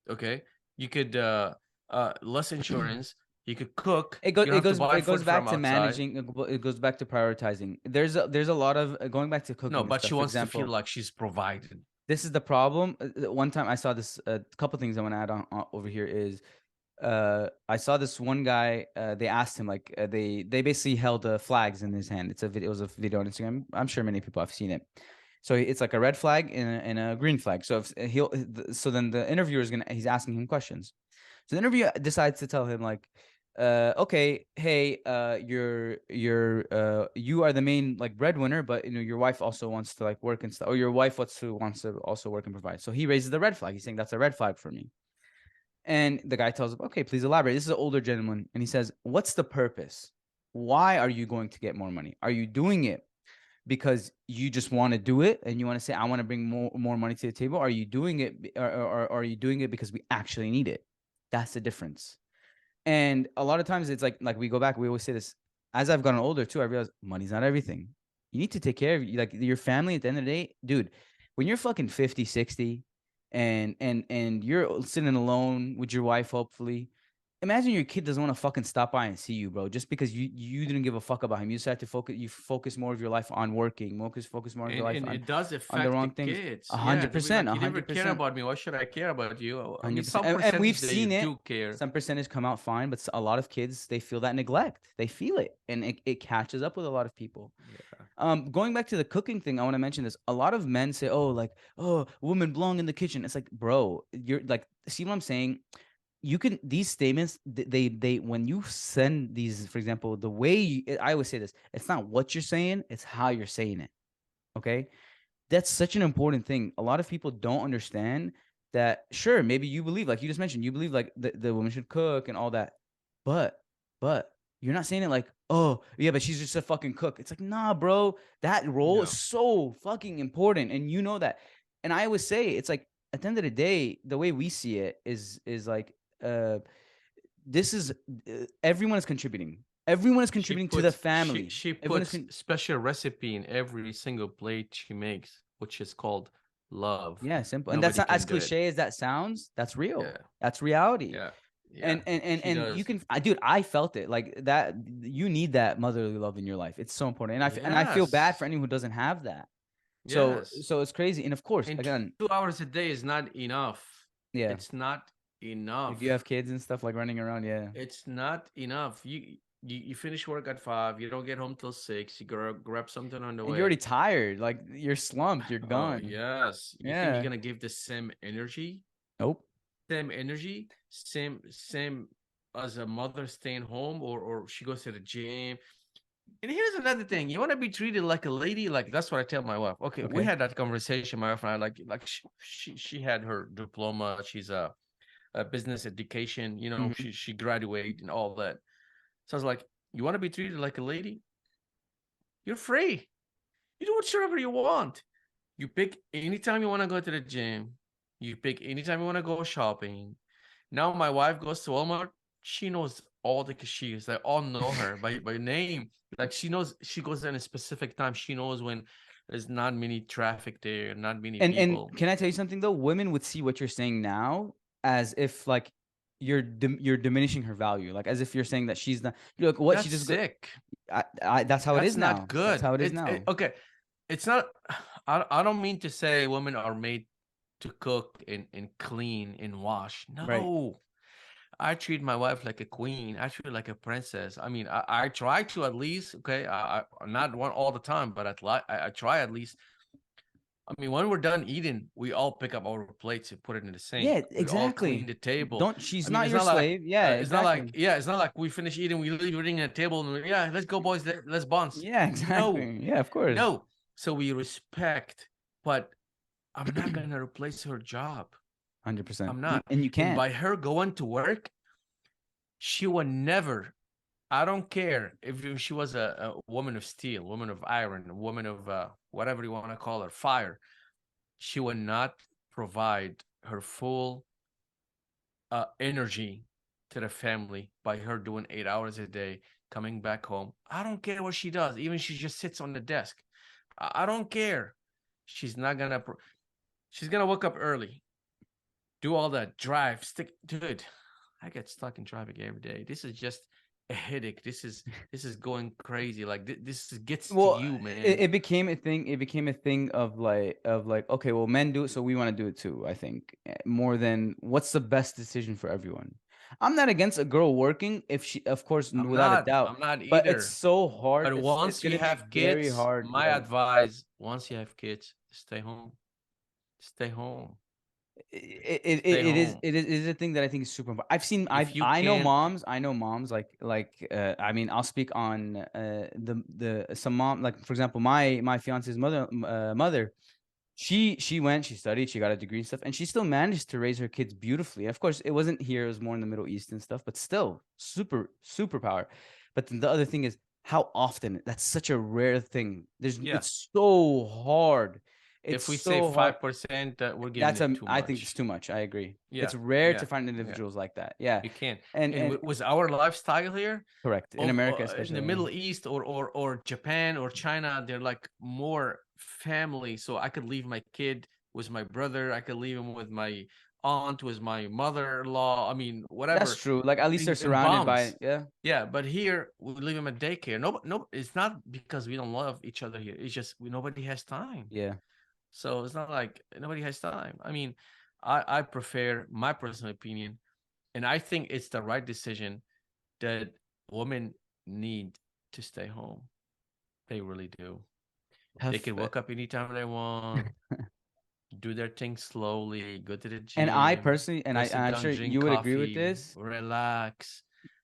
Okay, you could less insurance. You could cook. It goes You don't it have to goes buy it goes food back from to outside. managing. It goes back to prioritizing. There's a lot of going back to No, cooking and but stuff. she For wants to feel example, like she's provided. this is the problem. One time I saw this. A couple things I want to add on over here is, I saw this one guy. They asked him, like, they basically held flags in his hand. It's a video. It was a video on Instagram. I'm sure many people have seen it. So it's like a red flag and a green flag. So if so then the interviewer is he's asking him questions. So the interviewer decides to tell him, like, okay, hey, you are the main like breadwinner, but your wife also wants to like work and stuff, or your wife wants to also work and provide. So he raises the red flag. He's saying that's a red flag for me. And the guy tells him, okay, please elaborate. This is an older gentleman. And he says, what's the purpose? Why are you going to get more money? Are you doing it because you just want to do it and you want to say, I want to bring more money to the table? Are you doing it, or are you doing it because we actually need it? That's the difference. And a lot of times it's like we go back, we always say this. As I've gotten older too, I realize money's not everything. You need to take care of like your family at the end of the day, dude. When you're fucking 50, 60, and you're sitting alone with your wife, hopefully, imagine your kid doesn't want to fucking stop by and see you, bro, just because you didn't give a fuck about him. You decided to focus more of your life on working, focus more of your life And it does on the affect the wrong things. kids. A Yeah, hundred they'll be percent, like, a you never hundred care percent. about me. Why should I care about you? I mean, 100%. some And we've percentage they seen it. do care. Some percentage come out fine, but a lot of kids, they feel that neglect. They feel it, and it catches up with a lot of people. Yeah. Going back to the cooking thing, I want to mention this. A lot of men say, "Oh, like, oh, women belong in the kitchen." It's like, bro, you're like, see what I'm saying? You can these statements, they when you send these, for example, the way I always say this, it's not what you're saying, it's how you're saying it. Okay, that's such an important thing. A lot of people don't understand that. Sure, maybe you believe, like you just mentioned, you believe like the woman should cook and all that, but but you're not saying it like, oh yeah, but she's just a fucking cook. It's like, nah, bro, that role is No, so fucking important, and you know that. And I always say, it's like at the end of the day, the way we see it is like, uh, this is everyone is contributing. Everyone is contributing to the family. she Everyone is puts special recipe in every single plate she makes, which is called love. yeah, simple. And that's Nobody not as can do it. cliche as that sounds. That's real. Yeah, That's reality. yeah, yeah. And She you does. can, dude, I felt it like that. You need that motherly love in your life. It's so important. And I feel bad for Yes, anyone who doesn't have that. yes. So it's crazy. And of course, And again, 2 hours a day is not enough. yeah, It's not if you have enough. kids and stuff like running around, yeah. It's not enough. You finish work at 5. You don't get home till 6. You grab something on the And you're already way. tired. Like you're slumped. You're Oh gone. yes. You think you're Yeah. gonna give the same energy? Nope. Same energy? Same as a mother staying home, or she goes to the gym. And here's another thing: you want to be treated like a lady. Like that's what I tell my wife. Okay, we Okay. had that conversation. My wife and I, like she had her diploma. She's a business education. You know, Hmm. she graduated and all that. So I was like, you want to be treated like a lady? You're free. You do whatever you want. You pick anytime you want to go to the gym. You pick anytime you want to go shopping. Now my wife goes to Walmart. She knows all the cashiers. They all know her by name. Like she knows she goes in a specific time. She knows when there's not many traffic there, not many And people. can I tell you something though? Women would see what you're saying now as if like you're diminishing her value, like as if you're saying that she's not. You're like, what? She That's just go. sick. That's how it is That's not now. That's good. how it is now. Okay. It's not. I don't mean to say women are made to cook and clean and wash. Right. No, I treat my wife like a queen. I treat her like a princess. I mean, I try to at least. Okay, not one all the time, but I try at least. I mean, when we're done eating, we all pick up our plates and put it in the sink. Yeah, We all clean exactly. the table. Don't, she's I mean, not your slave. Yeah, exactly. it's not like we finish eating, we leave everything at the table, and yeah, let's go, boys, let's bounce. Yeah, No, exactly. Yeah, of course. no. So we respect, but I'm not gonna replace her job. 100%. I'm not. And you And can't. by her going to work, she would never. I don't care if she was a woman of steel, woman of iron, a woman of whatever you want to call her, fire. She would not provide her full energy to the family by her doing 8 hours a day, coming back home. I don't care what she does. Even she just sits on the desk. I don't care. She's not gonna. She's gonna wake up early, do all that, drive, stick. Dude, I get stuck in traffic every day. This is just a headache. This is going crazy. Like this gets to Well, you, man. it became a thing. It became a thing of like, okay, well, men do it, so we want to do it too. I think more than what's the best decision for everyone. I'm not against a girl working if she, of course, I'm without a not. doubt, I'm not but it's either. so hard. But It's once you gonna be have very kids, hard. my Yeah, advice: once you have kids, stay home. Stay home. Stay home. it is a thing that I think is super important. I've seen, If you can, I know moms like I mean, I'll speak on the some mom, like for example, my fiance's mother, she studied, she got a degree and stuff, and she still managed to raise her kids beautifully. Of course, it wasn't here, it was more in the Middle East and stuff, but still super power. But then the other thing is how often, that's such a rare thing. yeah. It's so hard. It's If we say so hard. 5%, we're giving That's it too I think it's much. too much. I agree. Yeah, It's rare yeah, to find yeah. individuals like that. Yeah. You can. And And with our lifestyle here, correct. In America in the especially. Yeah. Middle East or Japan or China, they're like more family. So I could leave my kid with my brother. I could leave him with my aunt, who is my mother-in-law. I mean, That's whatever. true. Like at least they're In surrounded by bonds. yeah. Yeah, but here we leave him at daycare. No, it's not because we don't love each other here. It's just nobody has time. Yeah. So it's not like nobody has time. I mean, I prefer my personal opinion, and I think it's the right decision that women need to stay home. They really do. They Have can wake up anytime they want, do their thing slowly, go to the and I gym, personally and go sit I'm down, sure drink you would agree with coffee, this. relax.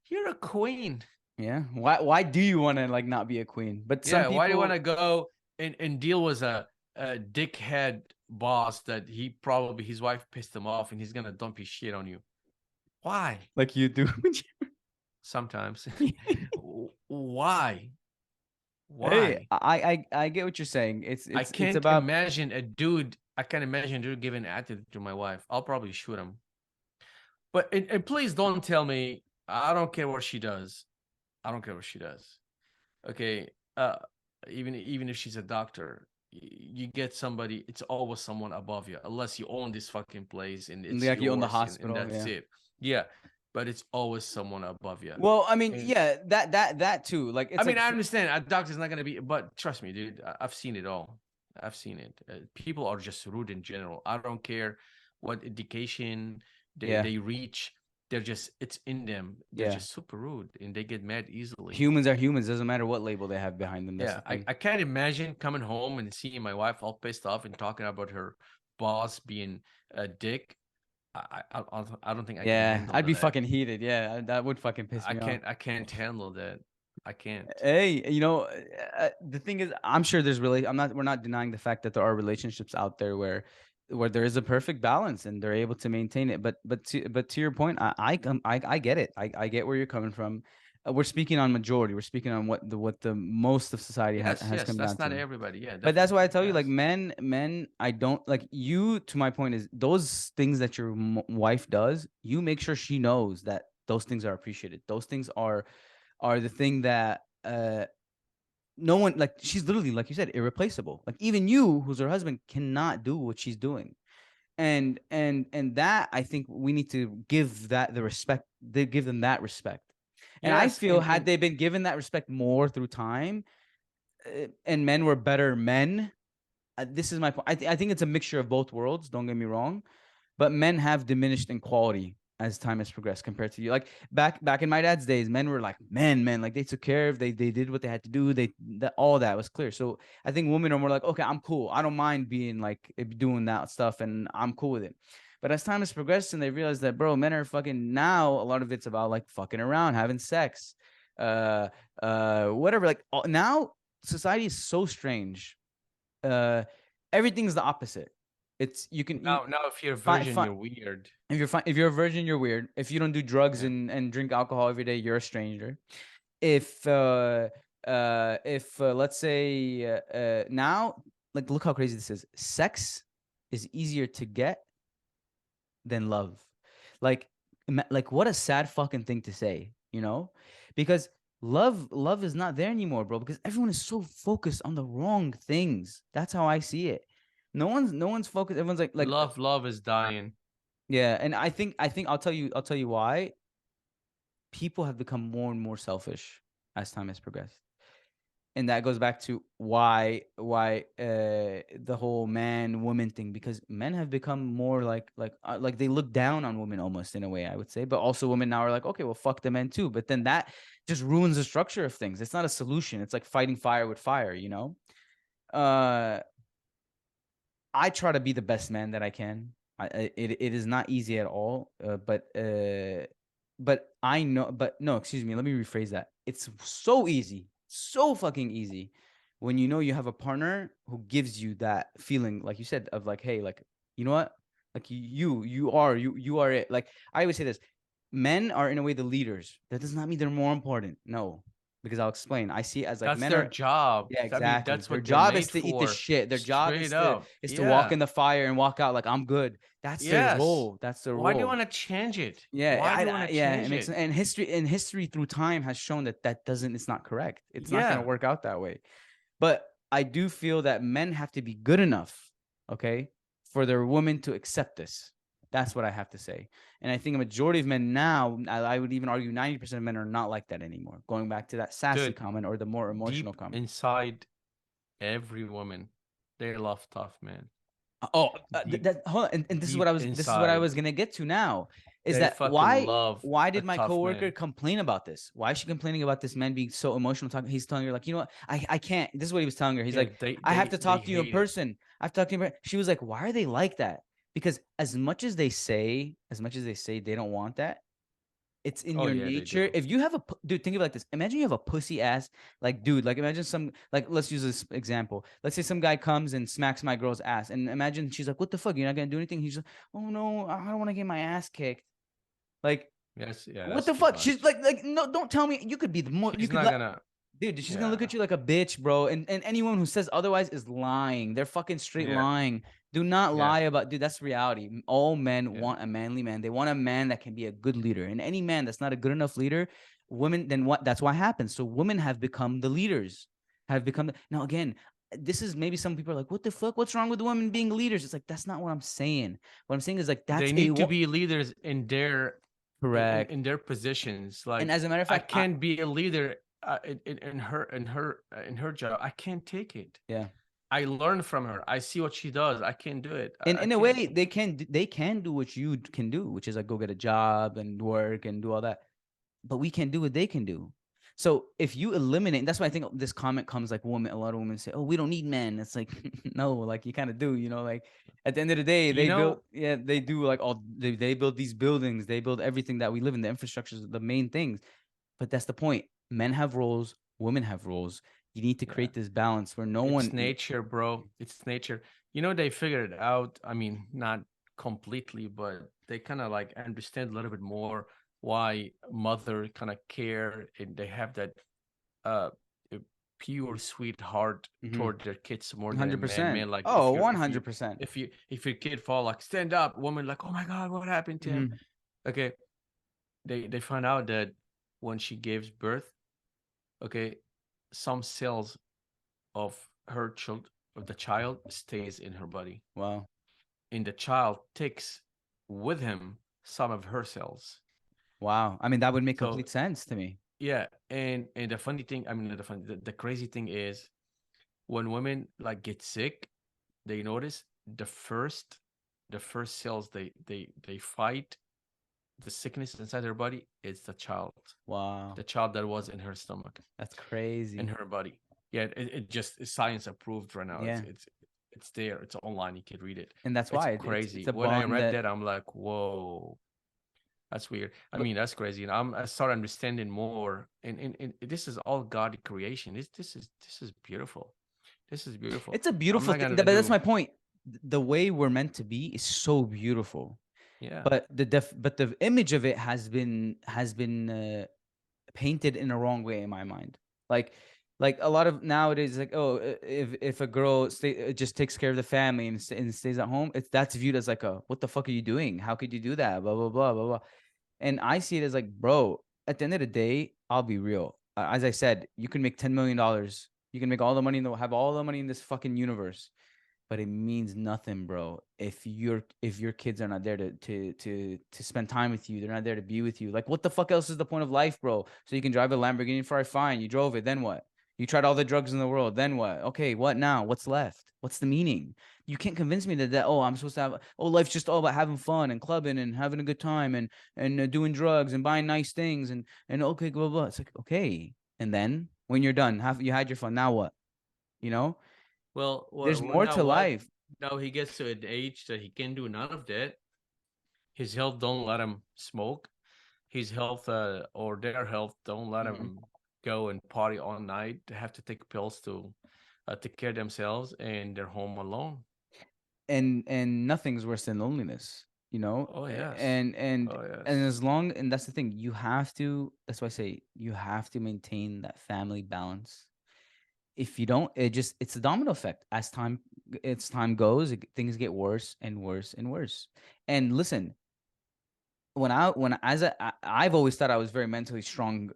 You're a queen. Yeah. Why do you want to like not be a queen? But some Yeah, why do you want people to go and deal with a dickhead boss that he probably his wife pissed him off and he's gonna dump his shit on you? Why? like you do. Sometimes. Why? Hey, Why? I get what you're saying. I It's can't about imagine a dude. I can't imagine a dude giving attitude to my wife. I'll probably shoot him. But and please don't tell me I don't care what she does. I don't care what she does. Okay. Even if she's a doctor, you get somebody. It's always someone above you, unless you own this fucking place and it's like you own the yours, and hospital. that's Yeah. it. Yeah, but it's always someone above you. Well, I mean, And yeah, that too. Like I it's mean, like I understand a doctor's not gonna be, but trust me, dude, I've seen it all. I've seen it. People are just rude in general. I don't care what education yeah, they reach. They're just it's in them. They're yeah. just super rude and they get mad easily. Humans are humans. Doesn't matter what label they have behind them. That's Yeah, the thing. I can't imagine coming home and seeing my wife all pissed off and talking about her boss being a dick. I don't think I can Yeah, handle I'd be that. fucking heated. Yeah, that would fucking piss me off. I can't handle that. I can't. Hey, the thing is, I'm sure there's really. We're not denying the fact that there are relationships out there where there is a perfect balance and they're able to maintain it. But to your point, I get it. I get where you're coming from. We're speaking on majority. We're speaking on what the most of society Yes, has yes, come down that's not to. everybody. Yeah, But that's why I definitely. tell you, like Yes. men, I don't like you. To my point is those things that your wife does. You make sure she knows that those things are appreciated. Those things are the thing that no one like. She's literally like you said, irreplaceable. Like even you, who's her husband, cannot do what she's doing. And that I think we need to give that the respect. They give them that respect. And I Yes, feel had they been given that respect more through time, and men were better men, this is my point. I think it's a mixture of both worlds. Don't get me wrong, but men have diminished in quality as time has progressed compared to you. Like back in my dad's days, men were like men, like they took care of, they did what they had to do. All that was clear. So I think women are more like, okay, I'm cool. I don't mind being like doing that stuff, and I'm cool with it. But as time has progressed, and they realize that, bro, men are fucking now. A lot of it's about like fucking around, having sex, uh, whatever. Like now, society is so strange. uh Everything's the opposite. It's now if you're a fine, virgin, fine. you're weird. If you're a virgin, you're weird. If you don't do drugs Yeah. and drink alcohol every day, you're a stranger. If let's say now, like, look how crazy this is. Sex is easier to get than love. Like like what a sad fucking thing to say, because love is not there anymore, bro, because everyone is so focused on the wrong things. That's how I see it. No one's focused. Everyone's like Love is dying. yeah, and I think I'll tell you why people have become more and more selfish as time has progressed. And that goes back to why the whole man woman thing, because men have become more like they look down on women almost in a way, I would say. But also women now are like, okay, well, fuck the men too. But then that just ruins the structure of things. It's not a solution. It's like fighting fire with fire. uh I try to be the best man that I can. It is not easy at all. But I know. But no, excuse me. Let me rephrase that. It's so easy, so fucking easy, when you know you have a partner who gives you that feeling, like you said, of like, hey, like, you know what, like you are it. Like I always say this: men are in a way the leaders. That does not mean they're more important. No, because I'll explain. I see it as like That's men their are. job. Yeah, I mean, exactly. that's Their what they're job is made to eat the for. shit. Their job Straight is to up. is to walk in Yeah. the fire and walk out like I'm good. That's their Yes. role. That's their Why do you role. want to change it? Yeah, Why do you want to yeah, it change makes it? sense. And history through time has shown that that doesn't. It's not correct. It's not going to Yeah. work out that way. But I do feel that men have to be good enough, okay, for their women to accept this. That's what I have to say. And I think a majority of men now, I would even argue 90% of men are not like that anymore. Going back to that sassy Dude, comment or the more emotional deep comment. inside every woman, they love tough man. Oh, Deep, that hold on. And this is what I deep was. This is what I was inside, gonna get to now. Is they that fucking why? love Why a did my tough coworker man. complain about this? Why is she complaining about this man being so emotional? He's telling her like, you know what? I can't. This is what he was telling her. He's Yeah, like, they I have they to they talk to you in hate it. person. I have to talk to you. She was like, why are they like that? Because as much as they say they don't want that, it's in Oh your yeah, they nature. do. If you have dude, think of it like this. Imagine you have a pussy ass, like, dude, like, imagine some, like, let's use this example. Let's say some guy comes and smacks my girl's ass. And imagine she's like, what the fuck? You're not going to do anything? He's like, oh no, I don't want to get my ass kicked. Like, Yes, yeah, what that's the too fuck? She's much. like, no, don't tell me. You could be the more, you She's could not let, gonna. dude, she's gonna look Yeah, at you like a bitch, bro. And anyone who says otherwise is lying. They're fucking straight yeah, lying. Do not yeah. lie about, dude. That's reality. All men Yeah. want a manly man. They want a man that can be a good leader. And any man that's not a good enough leader, women, then what? That's what happens. So women have become the leaders. Have become now again. This is maybe some people are like, what the fuck? What's wrong with women being leaders? It's like that's not what I'm saying. What I'm saying is like They that's a need to be leaders in their correct. in their positions. And Like as a matter of I fact, I can't be a leader in her job. I can't take it. yeah. I learn from her. I see what she does. I can't do it. I In a can't. way they can do what you can do, which is like go get a job and work and do all that, but we can't do what they can do. So if you eliminate, that's why I think this comment comes like women, a lot of women say, oh, we don't need men. It's like no, like you kind of do, like at the end of the day You they build, know, yeah, they do, like all they build these buildings, they build everything that we live in, the infrastructures, the main things. But that's the point. Men have roles, women have roles. You need to yeah. create this balance where no It's one. nature, bro. It's nature. They figured it out. I mean, not completely, but they kind of like understand a little bit more why mother kind of care and they have that uh pure sweetheart Mhm. toward their kids more than a man. 100%. Man, like Oh, 100%. if your kid fall, like stand up, woman, like, oh my god, what happened to him? Mhm. Okay, they find out that when she gives birth, okay, some cells of her child of the child stays in her body, Wow. and the child takes with him some of her cells. Wow. I mean, that would make So complete sense to me. yeah, and the funny thing, I mean, the crazy thing is when women like get sick, they notice the first cells they fight the sickness inside her body is Wow. the child that was in her stomach, That's in crazy. her body. Yeah, it just is science approved right now. Yeah. It's there. It's online. You can read it. And that's It's why it's crazy. a When I bond read that, that, I'm like, whoa, that's weird. I but mean, that's crazy. And I start understanding more. And this is all God creation. This is beautiful. This is beautiful. it's a I'm beautiful not thing. gonna But that's do. my point. The way we're meant to be is so beautiful. Yeah. But the image of it has been painted in a wrong way in my mind. Like like a lot of nowadays, like, oh, if a girl just takes care of the family and stays at home, that's viewed as like a, what the fuck are you doing? How could you do that? Blah blah blah blah blah. And I see it as like, bro, at the end of the day, I'll be real. As I said, you can make $10 million. You can make all the money in the have all the money in this fucking universe, but it means nothing, bro. If your kids are not there to spend time with you, they're not there to be with you. Like, what the fuck else is the point of life, bro? So you can drive a Lamborghini for a fine. You drove it, then what? You tried all the drugs in the world, then what? Okay, what now? What's left? What's the meaning? You can't convince me that oh, I'm supposed to have, oh, life's just all about having fun and clubbing and having a good time and doing drugs and buying nice things and okay, blah blah. It's like, okay, and then when you're done, you had your fun. Now what? You know, there's Well, more now to what? life. Now he gets to an age that he can do none of that. His health don't let him smoke. His health, or their health, don't let Mhm. him go and party all night. They have to take pills to take care of themselves, and they're home alone. And nothing's worse than loneliness, Oh yes, and and oh and yes. as long, and that's the thing, that's why I say you have to maintain that family balance. If you don't, it's a domino effect. As time goes, things get worse and worse and worse. And listen, I've always thought I was very mentally strong,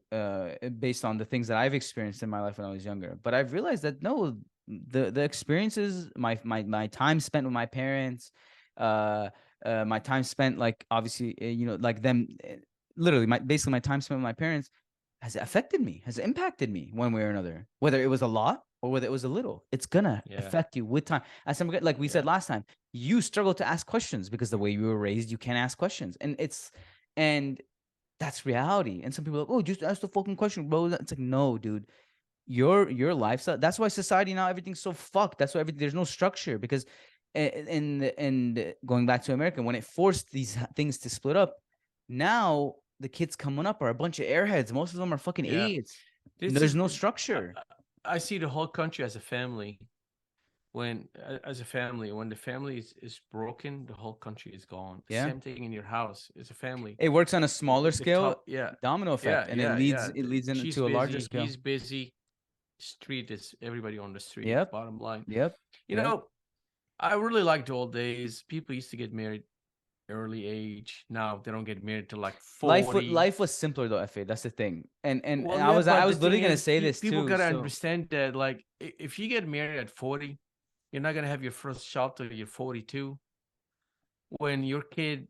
based on the things that I've experienced in my life when I was younger. But I've realized that no, the experiences, my time spent with my parents, uh, My time spent, like, obviously, like them, literally, basically my time spent with my parents has affected me, has impacted me one way or another. Whether it was a lot or whether it was a little, it's gonna Yeah. affect you with time. As some, like we said Yeah. last time, you struggle to ask questions because the way you were raised, you can't ask questions, and that's reality. And some people are like, oh, just ask the fucking question, bro. It's like, no, dude, your lifestyle. That's why society now, everything's so fucked. That's why there's no structure, because and going back to America, when it forced these things to split up, now the kids coming up are a bunch of airheads. Most of them are fucking Yeah. idiots. This There's is no I, structure. I see the whole country as a family. When as a family, when the family is broken, the whole country is gone. Yeah, Same thing in your house. It's a family. it works on a smaller The scale, top, yeah, domino effect, and it leads it leads She's into a larger busy, scale. he's busy. Street is everybody on the street. Yep, Bottom line, yep, you yep. know, I really like the old days. People used to get married early age. Now they don't get married till like 40. Life was simpler though, Fa. That's the thing. And Well, I yeah, was I but the was thing literally gonna is, say this people too. gotta So understand that, like, if you get married at 40, you're not gonna have your first child till you're 42. When your kid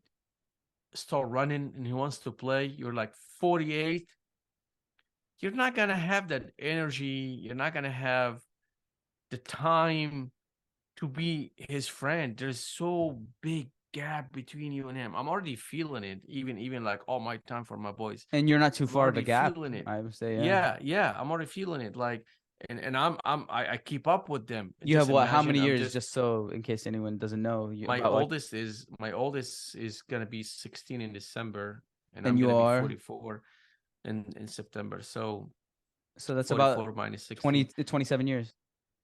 start running and he wants to play, you're like 48. You're not gonna have that energy. You're not gonna have the time to be his friend. There's so big gap between you and him. I'm already feeling it. Even like all my time for my boys. and you're not too I'm far of a already gap, feeling it. I would say. Yeah. Yeah, yeah. I'm already feeling it. Like, I keep up with them. You have Just what? How imagine many I'm years? just Just so in case anyone doesn't know, you my about like, oldest is my oldest is gonna be 16 in December, and and I'm you gonna be are. 44 in September. So So that's about 44 minus 20 16. to 27 years.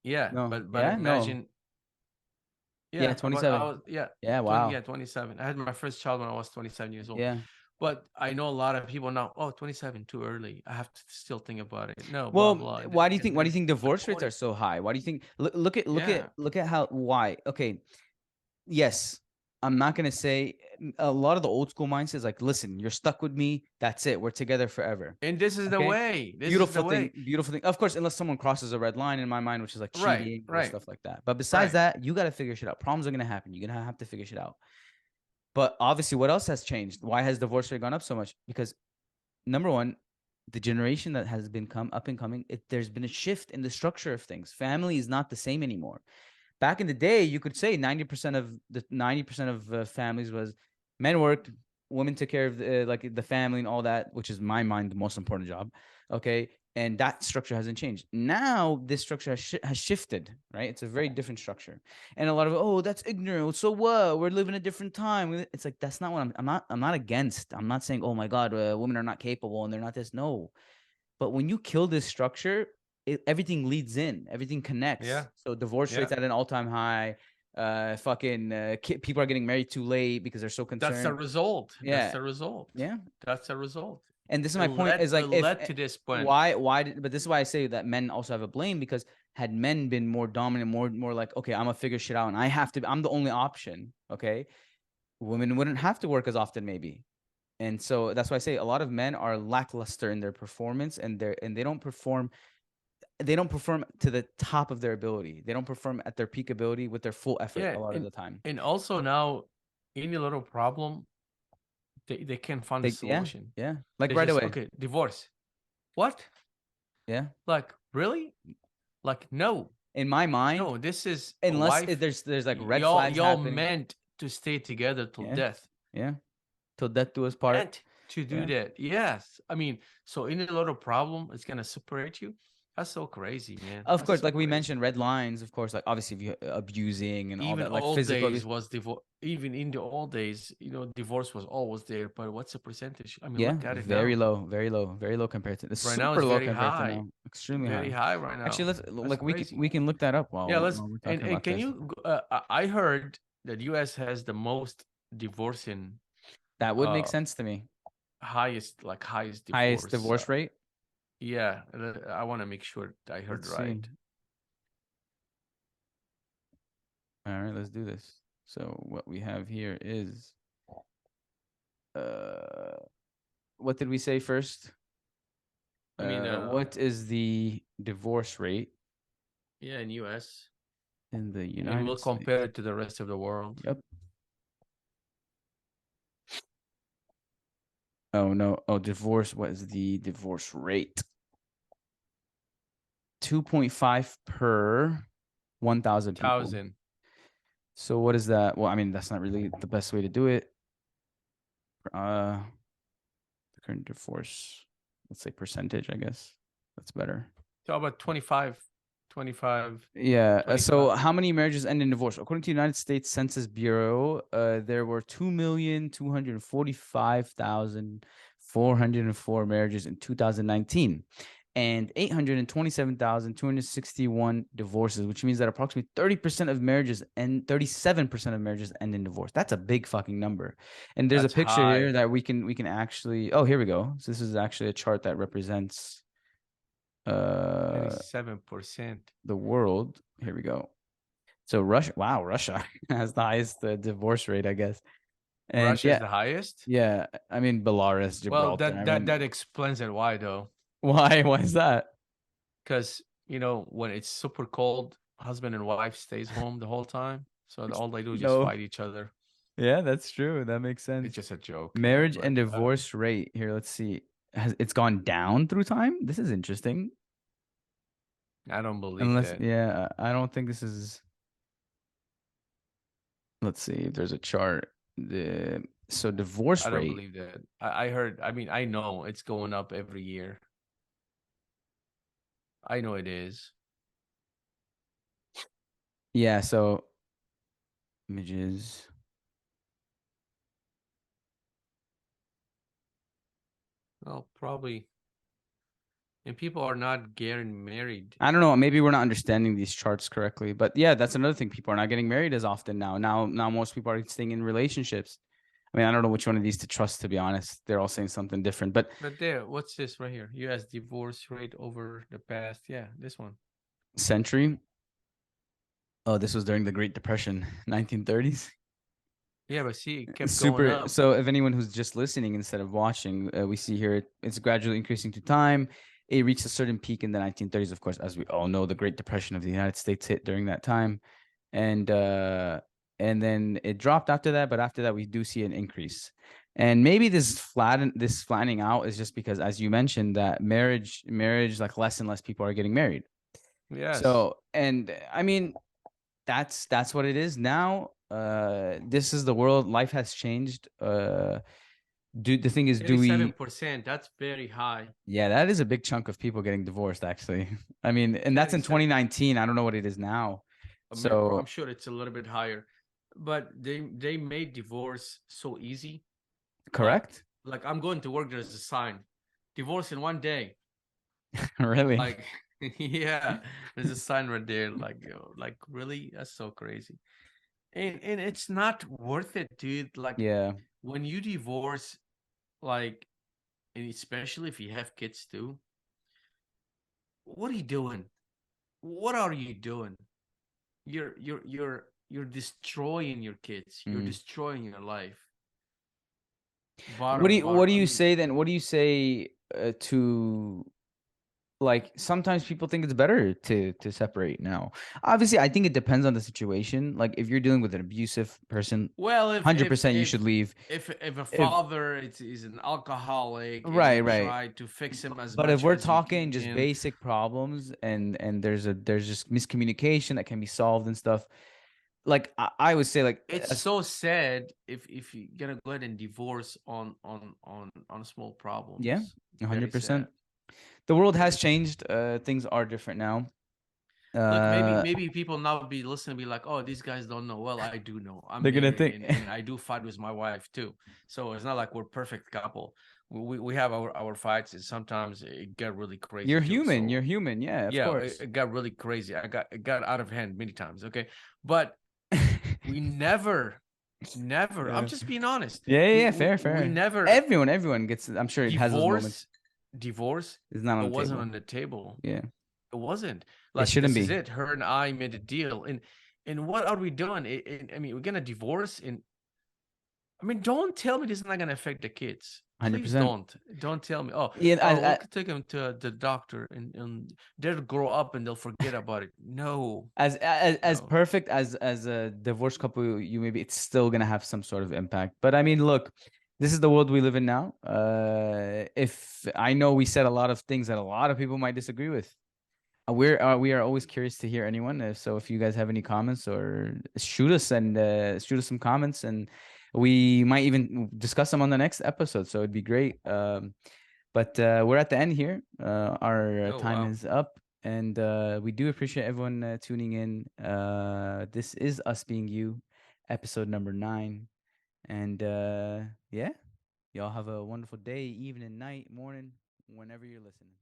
Yeah, No. but Yeah. No. imagine, Yeah. yeah, about I 27. was yeah, Yeah. 20 Wow. yeah, 27. I had my first child when I was 27 years old. Yeah. But I know a lot of people now, oh, 27, too early. I have to still think about it. No, blah Well, blah. why do you think? Why do you There's think like divorce rates are 40. so high? Why do you think? Yeah. Look at how why? Okay, yes, I'm not gonna say a lot of the old school mindset is like, listen, you're stuck with me. That's it. We're together forever. And this is the Okay. way. This is the way. Beautiful thing. Of course, unless someone crosses a red line in my mind, which is like Right, cheating or right, stuff like that. But besides right. that, you got to figure shit out. Problems are gonna happen. You're gonna have to figure shit out. But obviously, what else has changed? Why has divorce rate gone up so much? Because number one, the generation that has been come up and coming, there's been a shift in the structure of things. Family is not the same anymore. Back in the day, you could say 90% of families was men worked, women took care of like the family and all that, which is my mind the most important job. Okay, and that structure hasn't changed. Now this structure has shifted, right? It's a very different structure, and a lot of, oh, that's ignorant. So what? We're living a different time. It's like that's not what I'm not against. I'm not saying, oh my god, women are not capable and they're not this. No, but when you kill this structure, everything leads in, everything connects. Yeah, So divorce yeah. rates at an all-time high. Fucking people are getting married too late because they're so That's the concerned. result. That's Yeah, the result. yeah. That's the result. And this is It my point: led is it like, if led to this point. why did, but this is why I say that men also have a blame, because had men been more dominant, more like, okay, I'm gonna figure shit out and I'm the only option. Okay, women wouldn't have to work as often, maybe. And so that's why I say a lot of men are lackluster in their performance, and they don't perform to the top of their ability. They don't perform at their peak ability with their full effort Yeah, a lot of the time. and also now any little problem, they can't find a Yeah, solution. yeah, like They right just, away. okay, divorce. What? Yeah, Like, really? Like, no, in my mind, no, this is a unless wife. there's like red flags Y'all happening. meant to stay together till Yeah, death. yeah, till death do us part. Meant to do Yeah. that. Yes. I mean, so any little problem is gonna separate you. That's so crazy, man. Of That's course, so like we crazy. mentioned, red lines. Of course, like obviously, if you abusing and all Even that, like old physical days abuse. was divorce. Even in the old days, divorce was always there. But what's the percentage? I mean, Yeah, look at it very now. low, very low, very low compared to it's Right now, super it's low very compared to high, now, extremely very high. high right Actually, now. let's That's like crazy. we can look that up Yeah, let's while we're talking and about can this. you? I heard that U.S. has the most divorcing, That would make uh, sense to me. highest Highest divorce. divorce rate. Yeah, I want to make sure I heard Let's see. right. All right, let's do this. So what we have here is uh what did we say first? I mean, What is the divorce rate yeah, in U.S. in the and we'll United compare States? it to the rest of the world. Yep. Oh no. Oh, divorce. What is the divorce rate? 2.5 per 1,000 people. Thousand. So what is that? Well, I mean, that's not really the best way to do it. The current divorce, let's say percentage, I guess. That's better. So about 25, 25, Yeah. So 25. how many marriages end in divorce? According to the United States Census Bureau, there were 2,245,404 marriages in 2019 and 827,261 divorces, which means that approximately 30% of marriages and 37% of marriages end in divorce. That's a big fucking number. And there's a That's picture here high. that we can actually, oh, here we go. So this is actually a chart that represents uh 37%. the world. Here we go. So Russia, wow, Russia has the highest divorce rate, I guess. And Russia is yeah, the highest. yeah, I mean Belarus, Well, Gibraltar. that I that mean, that explains it why though. why? Why is that? Because when it's super cold, husband and wife stays home the whole time, so all they do is just No. fight each other. Yeah, that's true. That makes It's sense. just a joke, yeah. Marriage and But divorce rate. Here, let's see. Has it's gone down through time? This is interesting. I don't believe Unless, that. yeah, I don't think this is. Let's see if there's a chart. The so I divorce don't rate. believe that. I heard. I mean, I know it's going up every year. I know it is. Yeah, so images. Well, probably. And people are not getting married. I don't know. Maybe we're not understanding these charts correctly, but yeah, that's another thing. People are not getting married as often now. Now most people are staying in relationships. I mean, I don't know which one of these to trust, to be honest. They're all saying something different. But But there, what's this right here? U.S. divorce rate over the past. Yeah, this one. century. Oh, this was during the Great Depression, 1930s. Yeah, but see, it kept going Super. up. So, if anyone who's just listening instead of watching, we see here it's gradually increasing to time. It reached a certain peak in the 1930s, of course, as we all know, the Great Depression of the United States hit during that time, and uh, and then it dropped after that. But after that, we do see an increase, and maybe this flattening out is just because, as you mentioned, that marriage, like less and less people are getting married. Yes. So, and I mean, that's what it is now. This is the world. Life has changed. Do the thing is, do we? 37%. That's very high. Yeah, that is a big chunk of people getting divorced, actually. I mean, and that's in 37. 2019. I don't know what it is now. I'm So sure it's a little bit higher, but they made divorce so easy. Like correct? like I'm going to work. There's a sign, divorce in 1 day. Really? Like yeah, there's a sign right there. Like really, that's so crazy. And it's not worth it, dude. Like Yeah. when you divorce, like, and especially if you have kids too, what are you doing? What are you doing? You're destroying your kids. You're Mm. destroying your life. Bottom, What bottom. do I you mean, say then? What do you say to like sometimes people think it's better to separate now. Obviously, I think it depends on the situation. Like if you're dealing with an abusive person, well, 100% you should leave. if a If father is an alcoholic and right, you right. try to fix him as But if much we're as you talking just can, basic problems and there's just miscommunication that can be solved and stuff, like I would say like it's so sad if you're gonna go ahead and divorce on small yeah, problems. Very sad. 100%. The world Very has sad. changed. Things are different now. Look, Uh maybe people now be listening, be like, "Oh, these guys don't know." Well, I do know. I'm they're gonna married, think and I do fight with my wife too. So it's not like we're perfect couple. We have our fights, and sometimes it get really crazy you're too. human. You're So human. Yeah, of yeah, course. it got really crazy. It got out of hand many times. Okay, but we never, never. I'm Yeah. just being honest. Yeah, yeah, We yeah, we fair, we fair. never Everyone gets, I'm sure it has those moments. divorce, divorce. It's not It on the wasn't table. on the table. Yeah. It wasn't. It Like shouldn't this is be. it. Her and I made a deal, and what are we doing? I mean, we're gonna divorce, and I mean, don't tell me this is not gonna affect the kids. Please 100%. don't tell me. Oh, Yeah, we'll take them to the doctor, and they'll grow up and they'll forget about it. No, as no. perfect as a divorced couple you maybe it's still gonna have some sort of impact. But I mean, look, this is the world we live in now. If I know we said a lot of things that a lot of people might disagree with, we are always curious to hear anyone. So if you guys have any comments, or shoot us some comments, and we might even discuss them on the next episode. So it'd be great. But we're at the end here. Our Oh time wow. is up, and we do appreciate everyone tuning in. This is Us Being You, episode number 9. And yeah, y'all have a wonderful day, evening, night, morning, whenever you're listening.